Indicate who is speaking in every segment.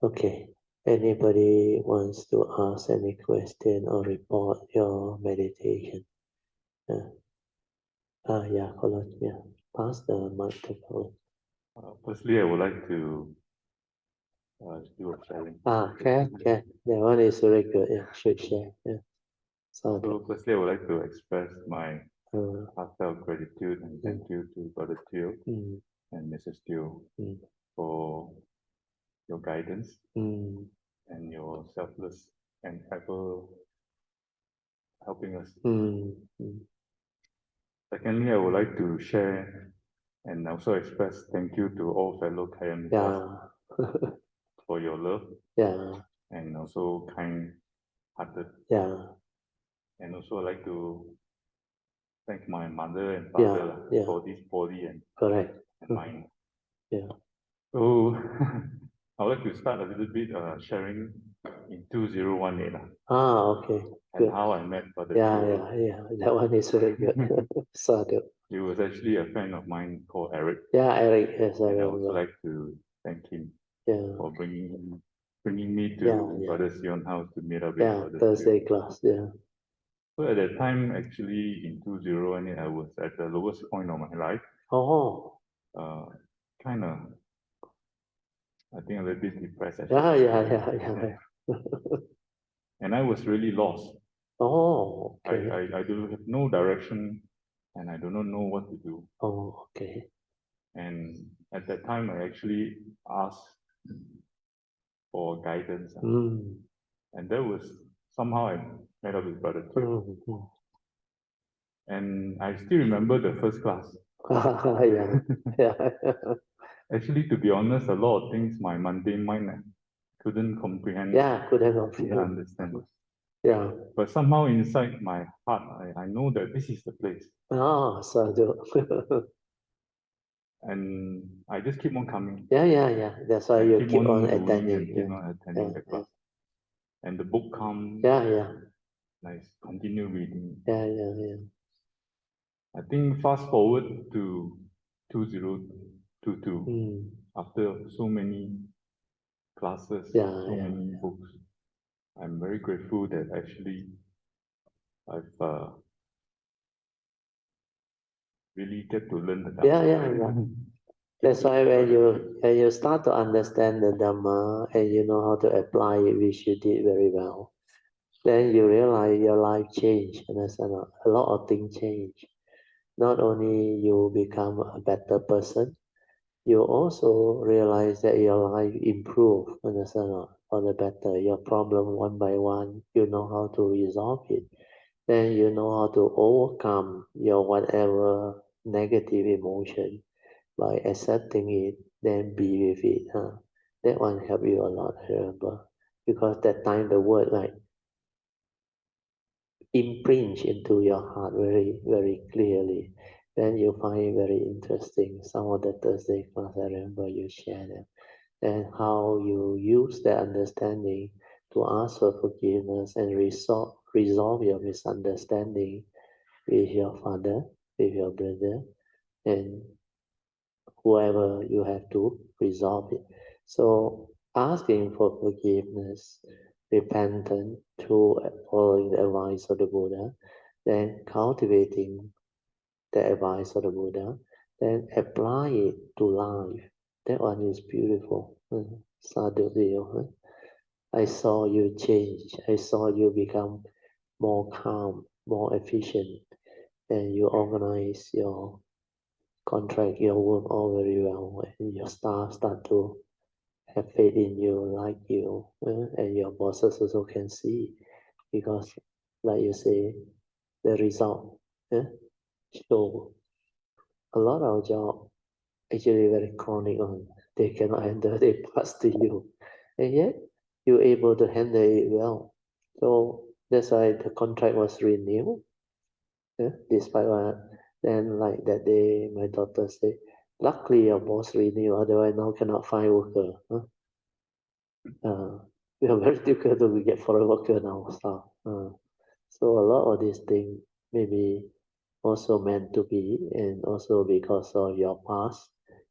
Speaker 1: Okay. Anybody wants to ask any question or report your meditation? Yeah, Colin, yeah. Pass the mic to Colin.
Speaker 2: Firstly, I would like to do a sharing.
Speaker 1: Okay. That one is very good. Yeah, should share. Yeah.
Speaker 2: So firstly, I would like to express my
Speaker 1: uh,
Speaker 2: heartfelt gratitude and thank you to Brother Teo
Speaker 1: mm,
Speaker 2: and Mrs. Teo
Speaker 1: mm,
Speaker 2: for your guidance
Speaker 1: mm,
Speaker 2: and your selfless and ever helping us.
Speaker 1: mm, mm.
Speaker 2: Secondly, I would like to share and also express thank you to all fellow Kayamitas
Speaker 1: Yeah.
Speaker 2: for your love
Speaker 1: Yeah.
Speaker 2: and also kind-hearted.
Speaker 1: Yeah.
Speaker 2: And also I'd like to thank my mother and
Speaker 1: Yeah.
Speaker 2: father
Speaker 1: Yeah.
Speaker 2: for this body and
Speaker 1: Correct.
Speaker 2: mind.
Speaker 1: Yeah.
Speaker 2: So I would like to start a little bit sharing in 2018
Speaker 1: Okay.
Speaker 2: and
Speaker 1: Good.
Speaker 2: how I met Brother
Speaker 1: Yeah.
Speaker 2: Teo.
Speaker 1: Yeah. That one is very good. Sadhu.
Speaker 2: He was actually a friend of mine called Eric,
Speaker 1: Yeah, Eric. Yes, I
Speaker 2: and I also
Speaker 1: remember.
Speaker 2: like to thank him
Speaker 1: Yeah.
Speaker 2: for bringing me to
Speaker 1: Yeah.
Speaker 2: Brother Sion house to meet up with
Speaker 1: Yeah.
Speaker 2: Brother Teo.
Speaker 1: Thursday class. Yeah.
Speaker 2: So at that time, actually in 2018, I was at the lowest point of my life.
Speaker 1: Oh.
Speaker 2: Kind of, I think a little bit depressed.
Speaker 1: Yeah. Yeah.
Speaker 2: And I was really lost.
Speaker 1: Oh. Okay.
Speaker 2: I do have no direction, and I do not know what to do.
Speaker 1: Oh. Okay.
Speaker 2: And at that time, I actually asked for guidance,
Speaker 1: Mm.
Speaker 2: and that was somehow I met up with Brother Teo.
Speaker 1: Mm.
Speaker 2: And I still remember the first class.
Speaker 1: Yeah. Yeah.
Speaker 2: Actually, to be honest, a lot of things my mundane mind couldn't comprehend.
Speaker 1: Yeah. Couldn't
Speaker 2: Understand.
Speaker 1: Yeah.
Speaker 2: But somehow inside my heart, I know that this is the place.
Speaker 1: Oh, Sadhu.
Speaker 2: And I just keep on coming.
Speaker 1: Yeah. That's why you keep on
Speaker 2: doing
Speaker 1: attending.
Speaker 2: and keep on attending the class. And the book comes.
Speaker 1: Yeah.
Speaker 2: I continue reading.
Speaker 1: Yeah.
Speaker 2: I think fast forward to 2022. After so many classes, so many books, I'm very grateful that actually I've really get to learn the Dhamma.
Speaker 1: Yeah. That's why when you start to understand the Dhamma and you know how to apply it, which you did very well, then you realize your life changed. Understand? A lot of things change. Not only you become a better person, you also realize that your life improve. Understand? For the better. Your problem one by one, you know how to resolve it. Then you know how to overcome your whatever negative emotion by accepting it, then be with it. That one help you a lot, I remember. Because that time the word like imprint into your heart very clearly. Then you find it very interesting. Some of the Thursday class, I remember you share them. And how you use that understanding to ask for forgiveness and resolve your misunderstanding with your father, with your brother, and whoever you have to resolve it. So asking for forgiveness, repentance through following the advice of the Buddha, then cultivating the advice of the Buddha, then apply it to life. That one is beautiful. Sadhu Dev. I saw you change. I saw you become more calm, more efficient, and you organize your contract your work all very well, and your staff start to have faith in you, like you, and your bosses also can see, because, like you say, the result show. A lot of job actually very chronic one. They cannot handle, they pass to you, and yet you're able to handle it well. So that's why the contract was renewed, despite what. Then like that day, my daughter said, luckily your boss renew, otherwise now cannot find worker. We are very difficult to get foreign worker now. So a lot of these things maybe also meant to be, and also because of your past,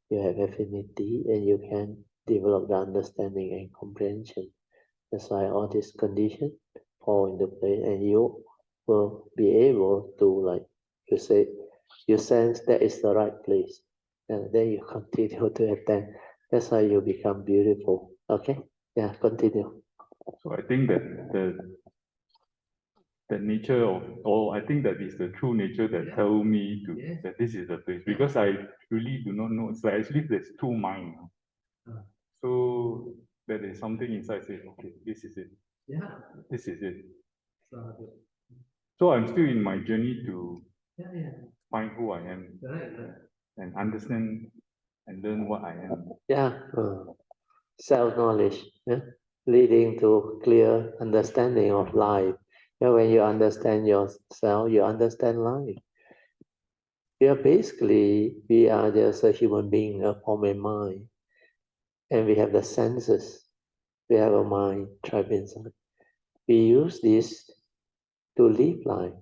Speaker 1: you have affinity and you can develop the understanding and comprehension. That's why all these conditions fall into place, and you will be able to, like you say, you sense that is the right place, and then you continue to attend. That's why you become beautiful. Okay, yeah, continue.
Speaker 2: So I think that the nature of all, I think that is the true nature that tell me that this is the place, because I really do not know. It's like actually there's two minds. So there is something inside say, okay, this is it. Yeah. This is it. So I'm still in my journey to find who I am and understand and learn what I am.
Speaker 1: Yeah, self-knowledge, yeah? Leading to clear understanding of life. Yeah, when you understand yourself, you understand life. Yeah, basically, we are just a human being, a form and mind, and we have the senses. We have a mind trapped inside. We use this to live life.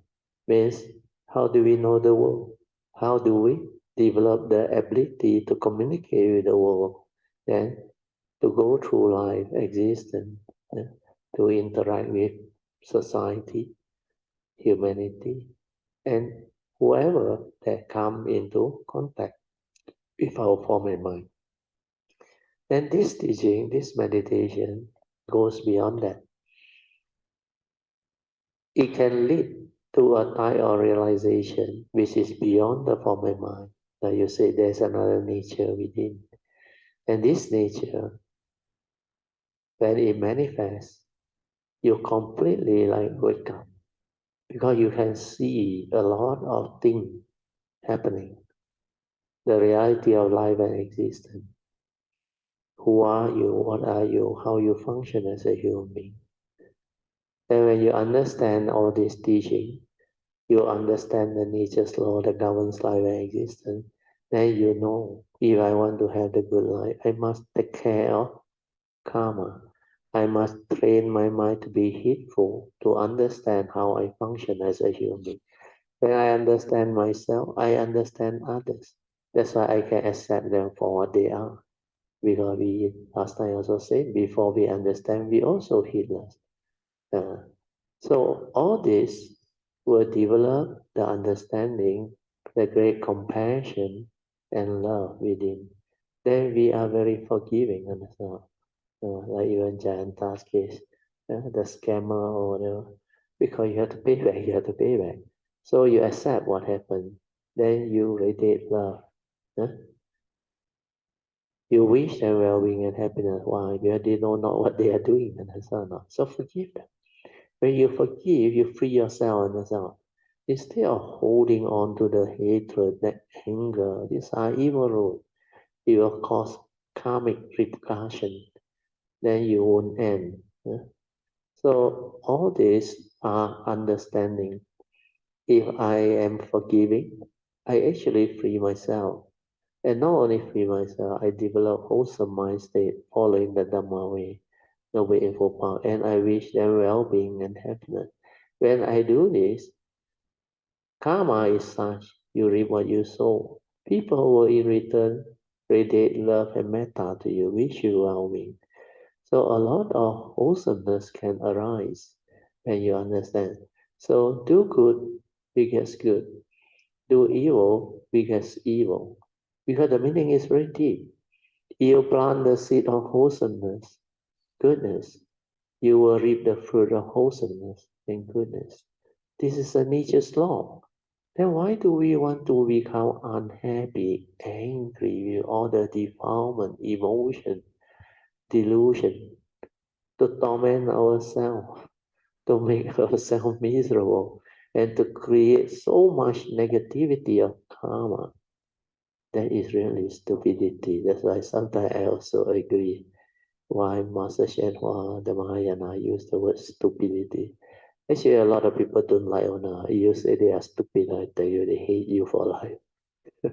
Speaker 1: Means, how do we know the world? How do we develop the ability to communicate with the world? Then to go through life existence, yeah, to interact with society, humanity, and whoever that come into contact with our form and mind. Then this teaching, this meditation goes beyond that. It can lead to a type of realization which is beyond the form and mind. Like you say, there's another nature within. And this nature, when it manifests, you completely like wake up because you can see a lot of things happening. The reality of life and existence. Who are you? What are you? How you function as a human being. And when you understand all this teaching, you understand the nature's law that governs life and existence, then you know if I want to have the good life, I must take care of karma. I must train my mind to be heedful, to understand how I function as a human being. When I understand myself, I understand others. That's why I can accept them for what they are. Because we, last time also said, before we understand, we also heedless. Uh, so all this will develop the understanding, the great compassion and love within. Then we are very forgiving on ourselves. Like even Jayanta's case, the scammer or whatever, because you have to pay back, you have to pay back. So you accept what happened, then you radiate love. uh, You wish them well-being and happiness. Why? Because they know not what they are doing, and so on. So forgive them. When you forgive, you free yourself and so on. Instead of holding on to the hatred, the anger, these are evil roots. It will cause karmic repercussion. Then you won't end. So all these are understanding. If I am forgiving, I actually free myself. And not only free myself, I develop wholesome mind state following the Dhamma way, the way for power, and I wish them well-being and happiness. When I do this, karma is such, you reap what you sow. People will in return radiate love and metta to you, wish you well-being. So a lot of wholesomeness can arise when you understand. So do good begets good. Do evil begets evil. Because the meaning is very deep. You plant the seed of wholesomeness, goodness, you will reap the fruit of wholesomeness and goodness. This is a nature's law. Then why do we want to become unhappy, angry with all the defilement, emotion, delusion, to torment ourselves, to make ourselves miserable, and to create so much negativity of karma? That is really stupidity. That's why sometimes I also agree why Master Shen Hua, the Mahayana, use the word stupidity. Actually, a lot of people don't like Ona. You say they are stupid, I tell you, they hate you for life.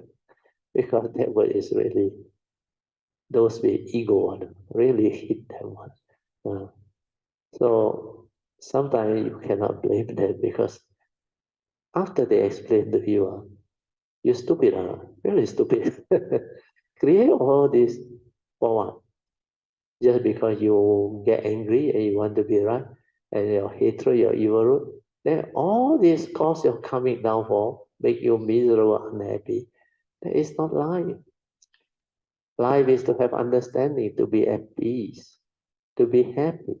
Speaker 1: Because that word is really, those with ego one, really hit them one. So sometimes you cannot blame them because after they explain to you, you stupid, really stupid. Create all this for what? Just because you get angry and you want to be right, and your hatred, your evil root, then all this cause your karmic downfall, make you miserable, unhappy. That is not life. Life is to have understanding, to be at peace, to be happy,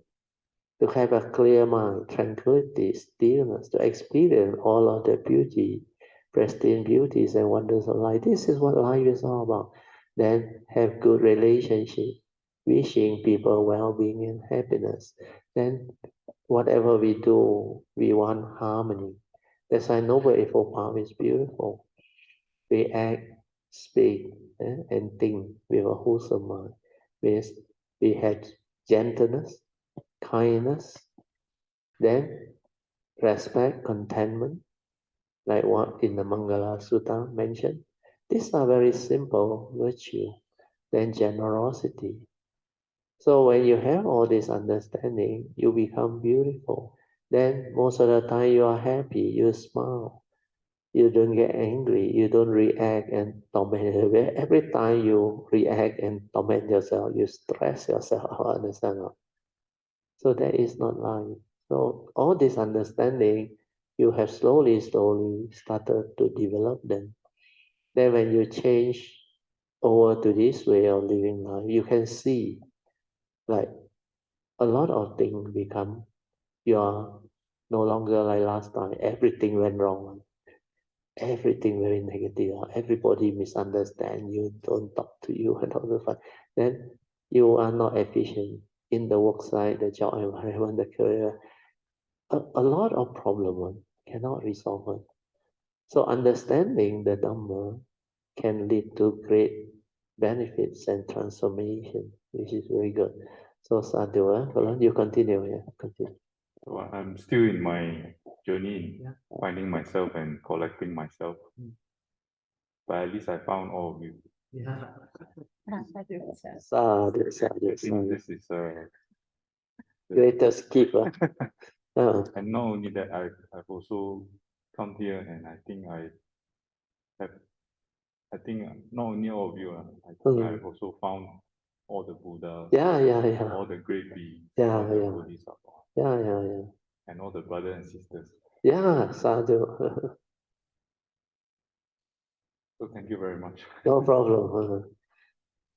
Speaker 1: to have a clear mind, tranquility, stillness, to experience all of the beauty, pristine beauties and wonders of life. This is what life is all about. Then have good relationship, wishing people well-being and happiness. Then whatever we do, we want harmony. That's why Noble Eightfold Path is beautiful. We act, speak, and think with a wholesome mind. Means we have gentleness, kindness, then respect, contentment, like what in the Mangala Sutta mentioned. These are very simple virtue. Then generosity. So when you have all this understanding, you become beautiful. Then most of the time you are happy, you smile, you don't get angry, you don't react and torment. Every time you react and torment yourself, you stress yourself. Understand? So that is not life. So all this understanding, you have slowly started to develop them. Then when you change over to this way of living life, you can see like a lot of things become, you are no longer like last time. Everything went wrong. Everything very negative. Everybody misunderstand you, don't talk to you and all the fun. Then you are not efficient in the work site, the job environment, the career. A lot of problem cannot resolve it. So understanding the Dhamma can lead to great benefits and transformation, which is very good. So Sadhu, you continue, yeah, continue.
Speaker 2: So I'm still in my journey in finding myself and collecting myself. But at least I found all of you.
Speaker 1: Yeah.
Speaker 2: I
Speaker 1: Sadhu,
Speaker 2: think this is
Speaker 1: greatest gift.
Speaker 2: And not only that, I've also come here and I think not only all of you, I think I've also found all the Buddhas,
Speaker 1: yeah.
Speaker 2: all the great beings,
Speaker 1: Yeah,
Speaker 2: all the
Speaker 1: yeah.
Speaker 2: Bodhisattvas,
Speaker 1: Yeah.
Speaker 2: and all the brothers and sisters.
Speaker 1: Yeah, Sadhu.
Speaker 2: So thank you very much.
Speaker 1: No problem.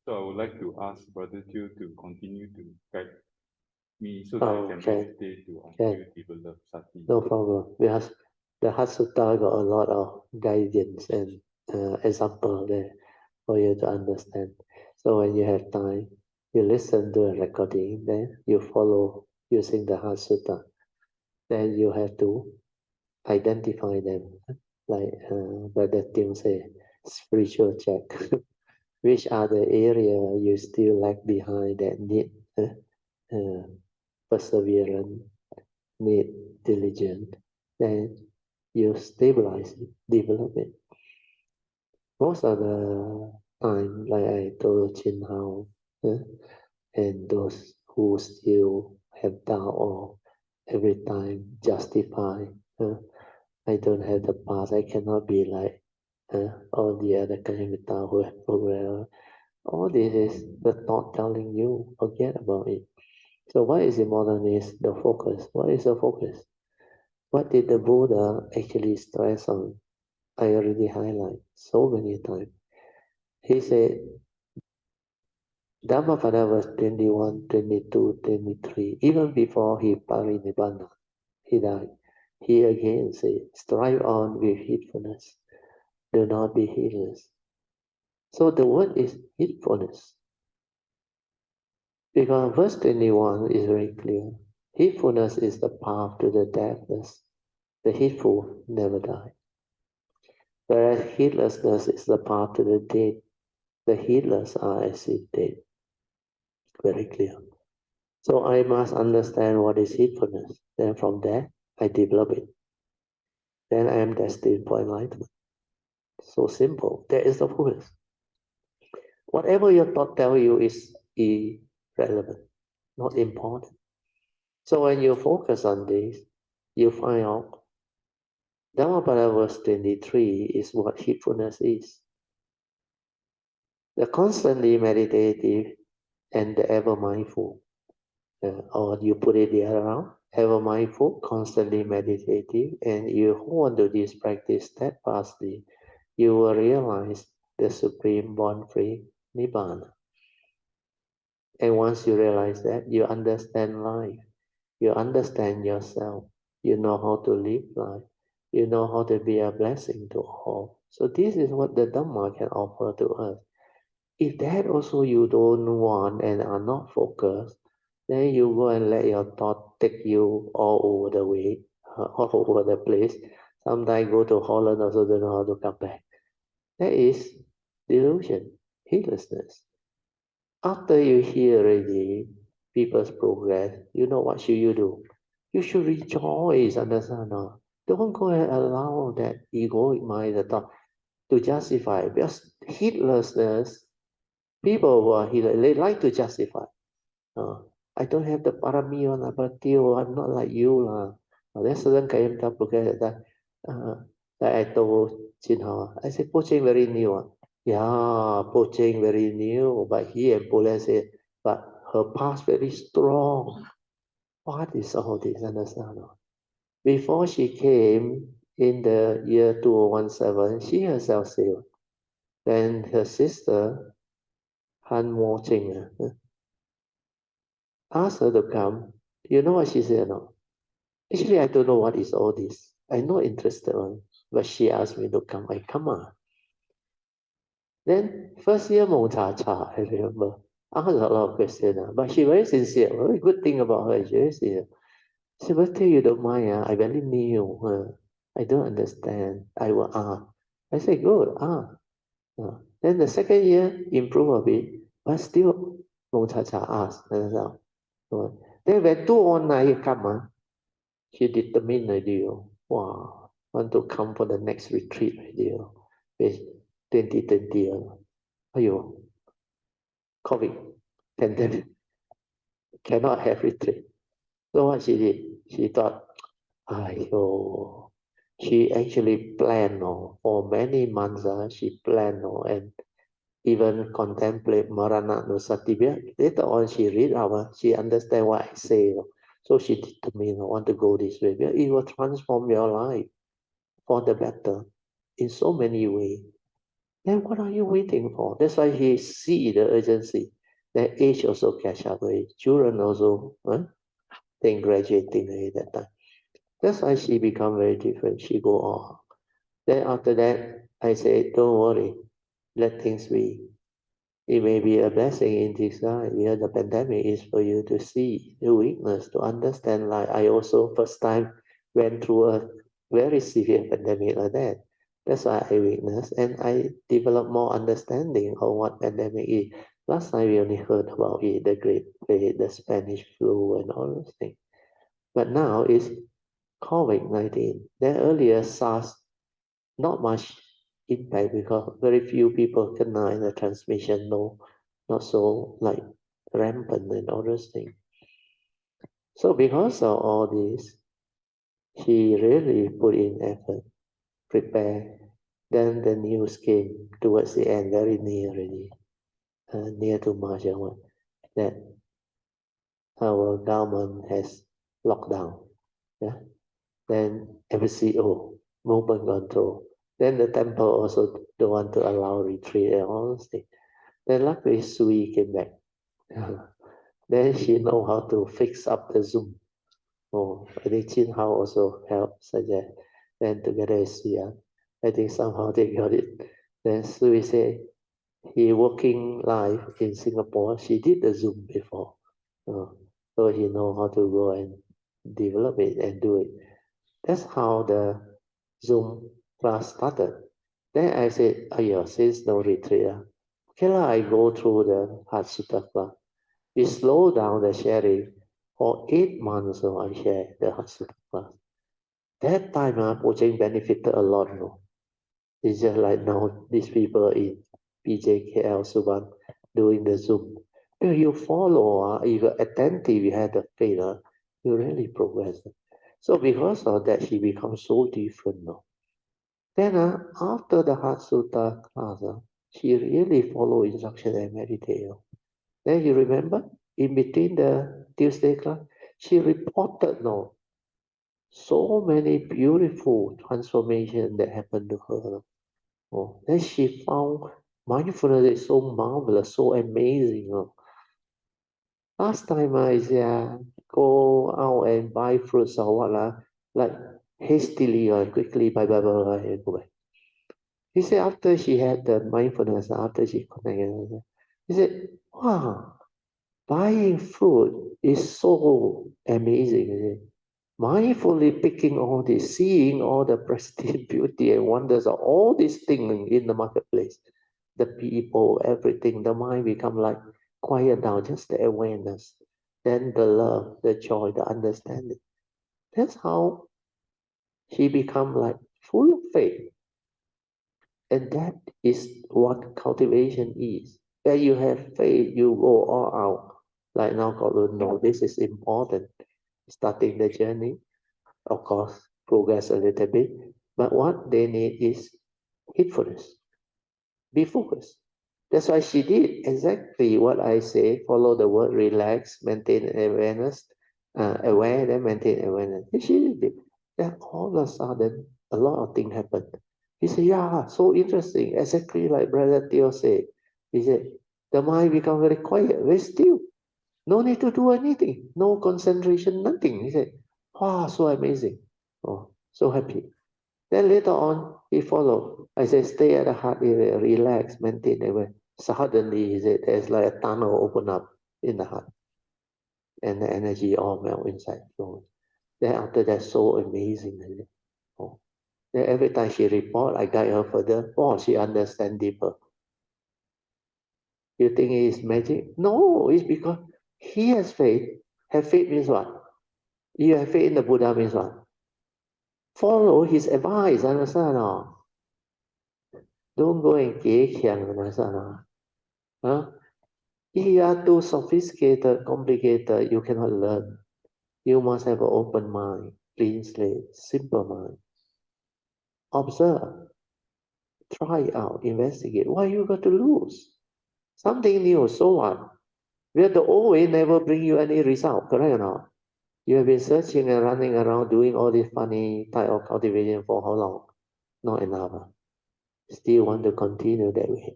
Speaker 2: So I would like to ask Brother Jiu to continue to guide me so that I can
Speaker 1: Okay.
Speaker 2: meditate to until develop sati.
Speaker 1: No problem. Because the Hatsuta got a lot of guidance and example there for you to understand. So when you have time, you listen to a recording, then you follow using the Hatsuta. Then you have to identify them, like Brother Tim say, spiritual check. Which are the area you still lag behind that need uh, perseverance, need diligence, then you stabilize it, develop it. Most of the time, like I told Chin Hao, and those who still have doubt or every time justify, I don't have the past, I cannot be like all the other Kanyamita who have progressed. All this is the thought telling you, forget about it. So what is important is the focus. What is the focus? What did the Buddha actually stress on? I already highlight so many times. He said, Dhammapada verse 21, 22, 23, even before he parinibbana, he died. He again said, strive on with heedfulness. Do not be heedless. So the word is heedfulness. Because verse 21 is very clear. Heedfulness is the path to the deathless. The heedful never die. Whereas heedlessness is the path to the dead. The heedless are as if dead. Very clear. So I must understand what is heedfulness. Then from there, I develop it. Then I am destined for enlightenment. So simple. That is the focus. Whatever your thought tell you is irrelevant, not important. So when you focus on this, you find out Dhammapada verse 23 is what heedfulness is. The constantly meditative and the ever mindful. Or you put it the other around, ever mindful, constantly meditative, and you hold on to this practice steadfastly, you will realize the supreme born-free Nibbana. And once you realize that, you understand life, you understand yourself, you know how to live life, you know how to be a blessing to all. So this is what the Dhamma can offer to us. If that also you don't want and are not focused, then you go and let your thought take you all over the way, all over the place. Sometimes go to Holland also don't know how to come back. That is delusion, heedlessness. After you hear already people's progress, you know what should you do? You should rejoice, understand? No? Don't go and allow that egoic mind, the thought, to justify. Because heedlessness, people who are heedless, they like to justify. I don't have the parami on abatio, I'm not like you. There's certain kind of progress that like I told Jin Hao, I said, poaching very new. Yeah, poaching very new, but he and Pule said, but her past very strong. What is all this? Understand? Before she came in the year 2017, she herself said, then her sister, Han Mo Ching, asked her to come. You know what she said? No? Actually, I don't know what is all this. I'm not interested on, but she asked me to come. I come on. Then first year Mong Cha Cha, I remember. I asked a lot of questions, but she very sincere. Very good thing about her, she very sincere. She will tell you don't mind, I very new. I don't understand. I will ask. I say, good, ask. Then the second year, improve a bit, but still Mong Cha Cha asked. Then when 219 come, she determined already. Wow, want to come for the next retreat already. With 2020. Ayo, COVID, pandemic, cannot have retreat. So what she did? She thought, ayo, she actually planned for many months. She planned and even contemplate Marana Nusatibya. Later on, she read our, she understand what I say. So she determined, I want to go this way. It will transform your life for the better in so many ways. Then what are you waiting for? That's why he see the urgency. That age also catch up with children also, then graduating at that time. That's why she become very different. She go on. Then after that, I say, don't worry, let things be. It may be a blessing in disguise. Yeah, the pandemic is for you to see the weakness, to understand. Like I also first time went through a very severe pandemic like that. That's why I witnessed and I developed more understanding of what pandemic is. Last time we only heard about it, the Great Plague, the Spanish flu, and all those things. But now it's COVID-19. Then earlier SARS, not much impact because very few people kena the transmission, no, not so like rampant and all those things. So because of all this, he really put in effort, prepare. Then the news came towards the end, very near already, near to March, that our government has locked down. Yeah. Then MCO, movement control. Then the temple also don't want to allow retreat and all those things. Then luckily Sui came back. Then she know how to fix up the Zoom. Oh, I think Chin Hao also helped suggest. Then together with Sui, I think somehow they got it. Then Sui said he working live in Singapore. She did the Zoom before. So he know how to go and develop it and do it. That's how the Zoom class started. Then I said, oh yeah, since no retreat, okay lah, I go through the Heart Sutta class. We slow down the sharing for 8 months. So I share the Heart Sutta class. That time, Pojeng benefited a lot. It's just like now, these people in PJKL Subang doing the Zoom. If you follow, if you're attentive, you have the faith, you really progress. So because of that, she becomes so different now. Then after the Heart Sutta class, she really follow instruction and meditate. Then you remember, in between the Tuesday class, she reported no, so many beautiful transformation that happened to her. Oh, then she found mindfulness is so marvelous, so amazing. Oh. Last time I go out and buy fruits or what like hastily or quickly buy and go back. He said after she had the mindfulness, after she connected, he said, wow, buying fruit is so amazing. He said, mindfully picking all this, seeing all the prestige, beauty, and wonders of all these things in the marketplace, the people, everything, the mind become like quiet down, just the awareness, then the love, the joy, the understanding. That's how she become like full of faith. And that is what cultivation is. Where you have faith, you go all out. Like now, God will know this is important. Starting the journey, of course, progress a little bit. But what they need is heedfulness. Be focused. That's why she did exactly what I say. Follow the word relax, maintain awareness, aware, then maintain awareness. And she did it. Then all of a sudden, a lot of things happened. He said, yeah, so interesting. Exactly like Brother Theo said. He said, the mind become very quiet, very still. No need to do anything. No concentration, nothing. He said, wow, so amazing. Oh, so happy. Then later on, he followed. I said, stay at the heart area, relax, maintain awareness. Suddenly, he said, there's like a tunnel open up in the heart, and the energy all melt inside. So then after that, so amazing. Oh. Then every time she report, I guide her further. Oh, she understand deeper. You think it is magic? No, it's because he has faith. Have faith means what? You have faith in the Buddha means what? Follow his advice, understand or don't go and understand or huh? If you are too sophisticated, complicated, you cannot learn. You must have an open mind, clean slate, simple mind. Observe, try out, investigate. What you got to lose? Something new, so what? Where the old way never bring you any result, correct or not? You have been searching and running around doing all this funny type of cultivation for how long? Not enough. Still want to continue that way.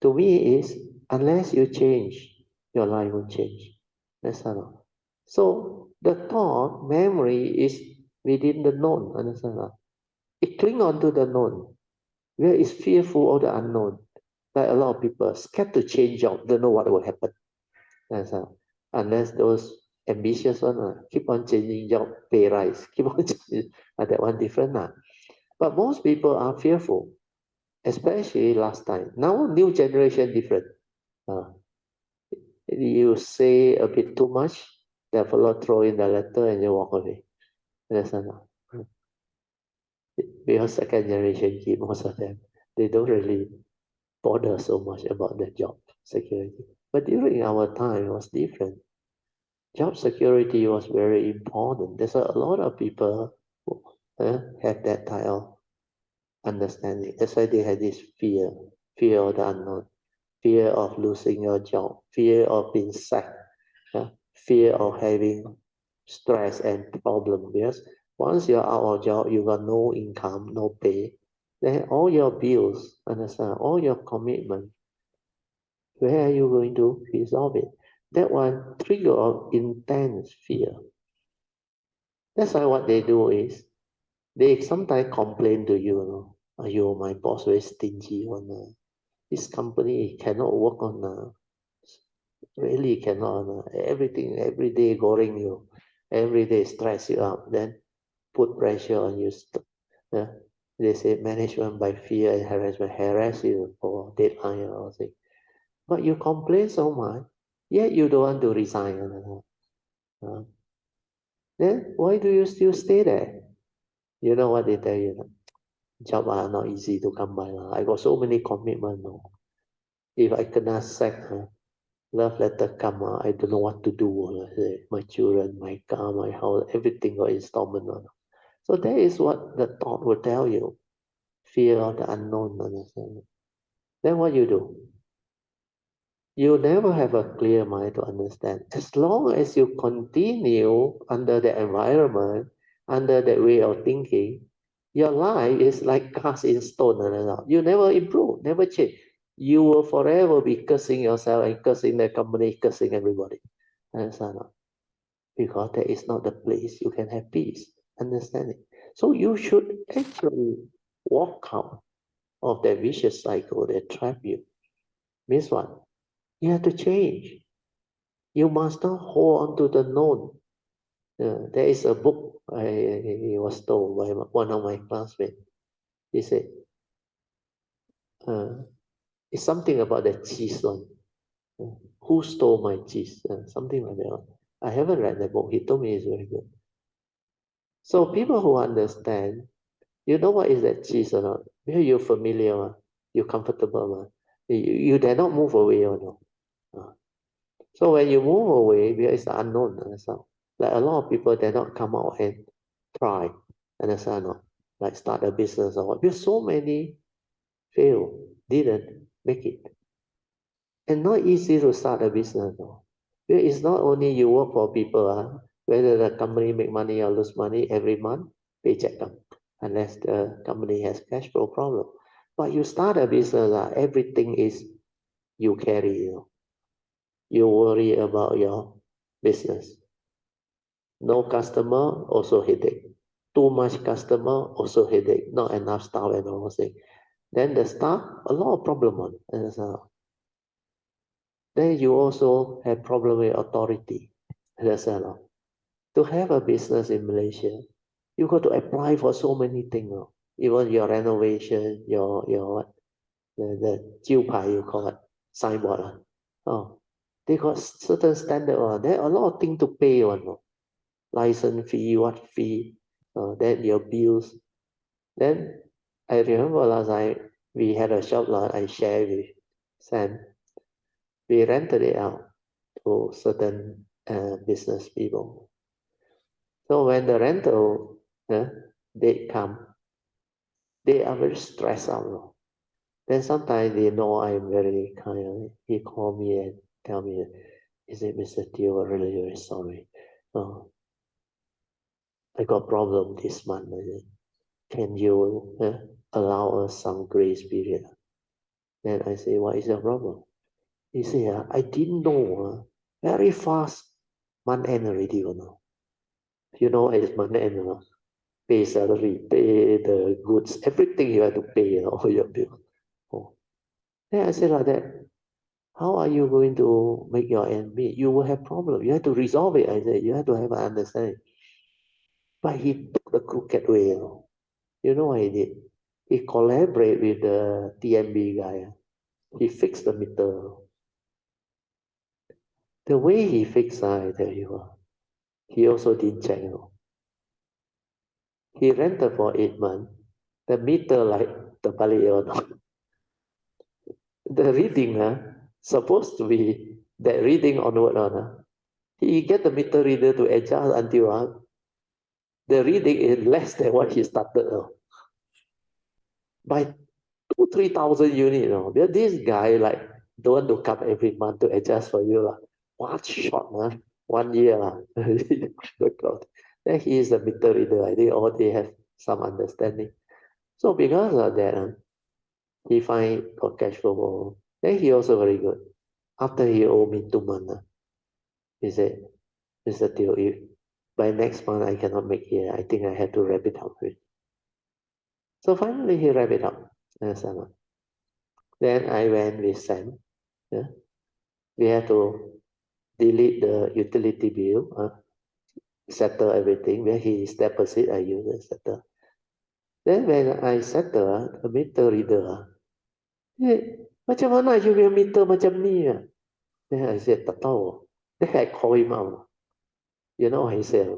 Speaker 1: To me is unless you change, your life will change. That's all. So the thought, memory is within the known, understand? It cling on to the known. Where is fearful of the unknown. Like a lot of people scared to change job, don't know what will happen. That's all. Unless those ambitious one keep on changing job, pay rise, keep on changing. That one different. But most people are fearful, especially last time. Now new generation different. Uh, you say a bit too much, the fellow throw in the letter and you walk away. Understand? Because second generation kid, most of them, they don't really bother so much about the job security. But during our time, it was different. Job security was very important. There's a lot of people who have that type of understanding. That's why they had this fear of the unknown, fear of losing your job, fear of being sacked, fear of having stress and problem. Because once you're out of job, you got no income, no pay, then all your bills, understand, all your commitment, where are you going to resolve it? That one trigger of intense fear. That's why what they do is they sometimes complain to you, you know, my boss very stingy one. This company cannot work on really cannot. Everything every day goring you, every day stress you out, then put pressure on you. Uh, they say management by fear and harassment harass you for deadline or something. But you complain so much, yet you don't want to resign. Uh, then why do you still stay there? You know what they tell you? Job are not easy to come by. I got so many commitment. No. If I cannot sack, love letter come, I don't know what to do. My children, my car, my house, everything got installment on. So that is what the thought will tell you. Fear of the unknown. Understand? Then what you do? You never have a clear mind to understand. As long as you continue under the environment, under that way of thinking, your life is like cast in stone. You never improve, never change. You will forever be cursing yourself and cursing the company, cursing everybody. Understand? Because that is not the place you can have peace, understanding. So you should actually walk out of that vicious cycle that trap you. Means what? You have to change. You must not hold on to the known. There is a book I was told by one of my classmates. He said, uh, it's something about the cheese one. Who stole my cheese? Something like that. I haven't read the book. He told me it's very good. So people who understand, you know what is that cheese or not? You're familiar, you're comfortable. You dare not move away or no. So when you move away, because it's the unknown. So like a lot of people dare not come out and try. Understand or not? Like start a business or what. Because so many fail, didn't make it. And not easy to start a business. No. Because it's not only you work for people, whether the company make money or lose money every month, paycheck come. Unless the company has cash flow problem. But you start a business, everything is you carry. You worry about your business. No customer, also headache. Too much customer, also headache. Not enough staff and all thing. Then the staff, a lot of problem on. Then you also have problem with authority. Understand? To have a business in Malaysia, you got to apply for so many things. Even your renovation, your the 招牌 you call it, signboard. They got certain standard. There are a lot of things to pay on. License fee, what fee, then your bills. Then I remember last night we had a shop lot I shared with Sam. We rented it out to certain business people. So when the rental they come, they are very stressed out. Then sometimes they know I'm very kind. He call me and tell me, he said, Mr. Teo, I'm really very sorry. I got problem this month. Can you allow us some grace period? Then I say, what is your problem? He said, I didn't know. Very fast, month end already, you know. You know, it's month end, you know. Pay salary, pay the goods, everything you have to pay, all your bill. Oh. Then I said like that, how are you going to make your end meet? You will have problem. You have to resolve it. I said, you have to have an understanding. But he took the crooked way, you know. You know what he did? He collaborated with the TMB guy. He fixed the meter. The way he fixed, I tell you, he also didn't check. He rented for 8 months. The meter like the balik. The reading, supposed to be that reading onward. He get the meter reader to adjust until the reading is less than what he started. By 2,000-3,000 units. Because this guy like don't want to come every month to adjust for you. What shot, 1 year. Then he is the meter reader. I think all they have some understanding. So because of that, he find got cash flow. Then he also very good. After he owe me 2 months, he said, Mr. Teo, if by next month I cannot make it, I think I have to wrap it up. So finally he wrap it up. Then I went with Sam. Yeah. We have to delete the utility bill, settle everything. Where he deposit, I use it, settle. Then when I settle, the meter reader, macam mana you punya meter macam ni? Then I said, tak tahu. Then I call him out. You know what he said?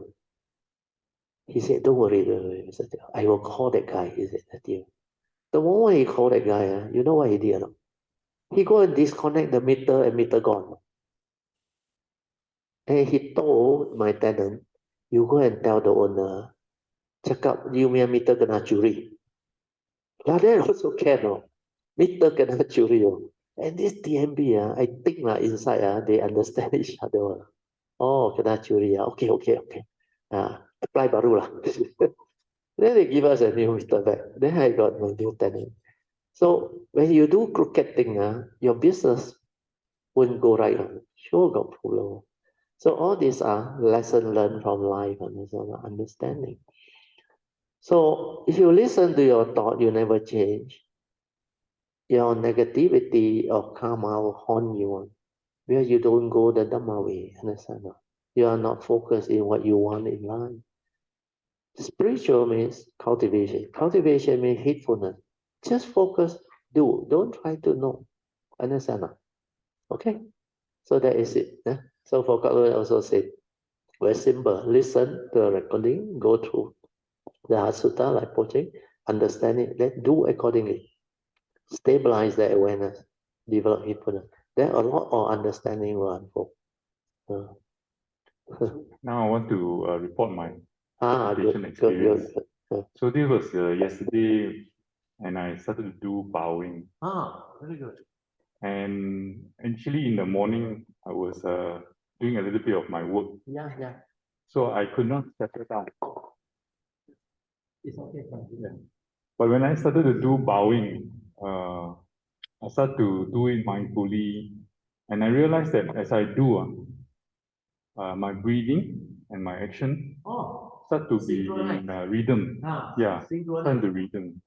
Speaker 1: He said, don't worry, Mr. Teo. I will call that guy. He said, the moment he called that guy, you know what he did? He go and disconnect the meter and meter gone. And he told my tenant, you go and tell the owner, cakap you punya meter kena curi. Lah then also can. Meter kena curi. And this TMB, I think inside, they understand each other. Oh, kena curi. Okay, okay, okay. Apply baru lah. Then they give us a new meter back. Then I got my new tenant. So when you do crooked thing, your business won't go right. Sure got problem. So all these are lesson learned from life and understanding. So if you listen to your thought, you never change. Your negativity or karma will haunt you where you don't go the Dhamma way. Understand? You are not focused in what you want in life. Spiritual means cultivation. Cultivation means heedfulness. Just focus, do. Don't try to know. Understand? Okay? So that is it. So for Kak also said, very simple. Listen to a recording, go through the Sutta like Poche, understand it, then do accordingly. Stabilize the awareness, develop heedfulness. Then a lot of understanding will unfold.
Speaker 2: Now I want to report my
Speaker 1: Good,
Speaker 2: meditation
Speaker 1: good,
Speaker 2: experience.
Speaker 1: good, good.
Speaker 2: So this was yesterday, and I started to do bowing.
Speaker 1: Very good.
Speaker 2: And actually, in the morning, I was doing a little bit of my work.
Speaker 1: Yeah.
Speaker 2: So I could not settle down.
Speaker 1: It's okay.
Speaker 2: Yeah. But when I started to do bowing, I started to do it mindfully, and I realized that as I do, my breathing and my action start to be in rhythm. Start the rhythm.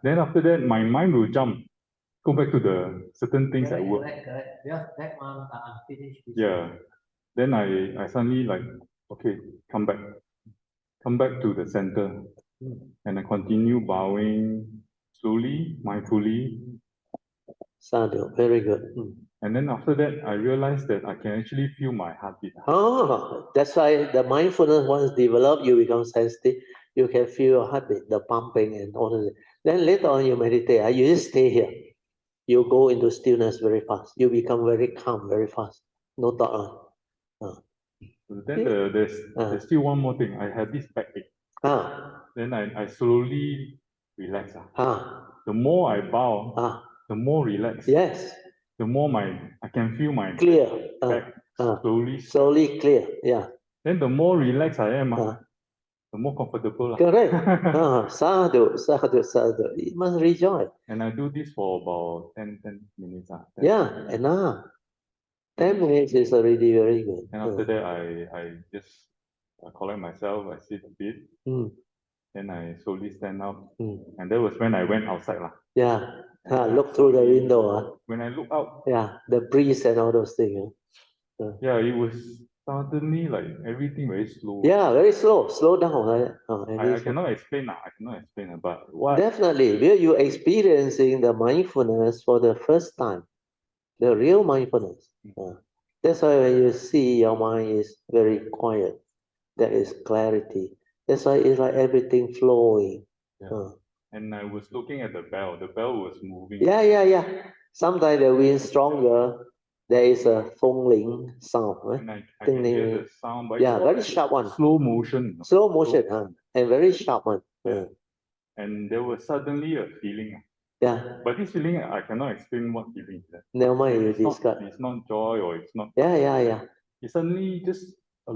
Speaker 2: Then after that, my mind will go back to the certain things at work.
Speaker 1: Correct. Yeah, that one unfinished.
Speaker 2: Yeah. Then I suddenly okay, come back to the center, and I continue bowing slowly, mindfully.
Speaker 1: Sadhu, very good.
Speaker 2: And then after that, I realized that I can actually feel my heartbeat.
Speaker 1: That's why the mindfulness once developed, you become sensitive. You can feel your heartbeat, the pumping and all of that. Then later on you meditate, you just stay here. You go into stillness very fast. You become very calm very fast. No thought.
Speaker 2: Then there's still one more thing. I had this backache. Then I slowly relax. The more I bow, the more relaxed.
Speaker 1: Yes.
Speaker 2: The more I can feel my
Speaker 1: Clear.
Speaker 2: back
Speaker 1: Slowly clear. Yeah.
Speaker 2: Then the more relaxed I am, the more comfortable.
Speaker 1: Correct. Sadhu. You must rejoice.
Speaker 2: And I do this for about 10 minutes.
Speaker 1: Yeah, enough. 10 minutes is already very good.
Speaker 2: And after that, I just collect myself, I sit a bit. Then I slowly stand up. And that was when I went outside.
Speaker 1: Yeah. Look through the window.
Speaker 2: When I look out.
Speaker 1: Yeah, the breeze and all those things.
Speaker 2: Yeah, it was suddenly everything very slow.
Speaker 1: Yeah, very slow. Slow down.
Speaker 2: I cannot explain. But what?
Speaker 1: Definitely, where you experiencing the mindfulness for the first time, the real mindfulness. That's why when you see your mind is very quiet, there is clarity. That's why it's like everything flowing.
Speaker 2: And I was looking at the bell. The bell was moving.
Speaker 1: Yeah. Sometimes the wind stronger. There is a phongling sound.
Speaker 2: And I can hear the sound, but
Speaker 1: yeah, very sharp one.
Speaker 2: Slow motion.
Speaker 1: Slow motion, and very sharp one.
Speaker 2: And there was suddenly a feeling.
Speaker 1: Yeah.
Speaker 2: But this feeling, I cannot explain what feeling is that.
Speaker 1: Never mind, you discuss.
Speaker 2: It's not joy or it's not.
Speaker 1: Yeah.
Speaker 2: It's suddenly just a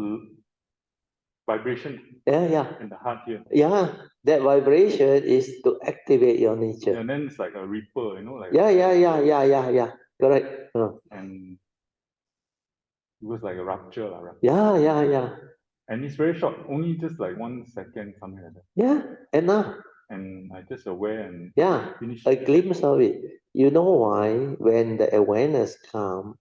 Speaker 2: vibration.
Speaker 1: Yeah.
Speaker 2: In the heart here.
Speaker 1: Yeah, that vibration is to activate your nature.
Speaker 2: And then it's like a ripple,
Speaker 1: Yeah. Correct.
Speaker 2: And it was like a rupture.
Speaker 1: Yeah.
Speaker 2: And it's very short, only just 1 second, something like that.
Speaker 1: Yeah, enough.
Speaker 2: And I just aware and finish.
Speaker 1: A glimpse of it. You know why? When the awareness comes,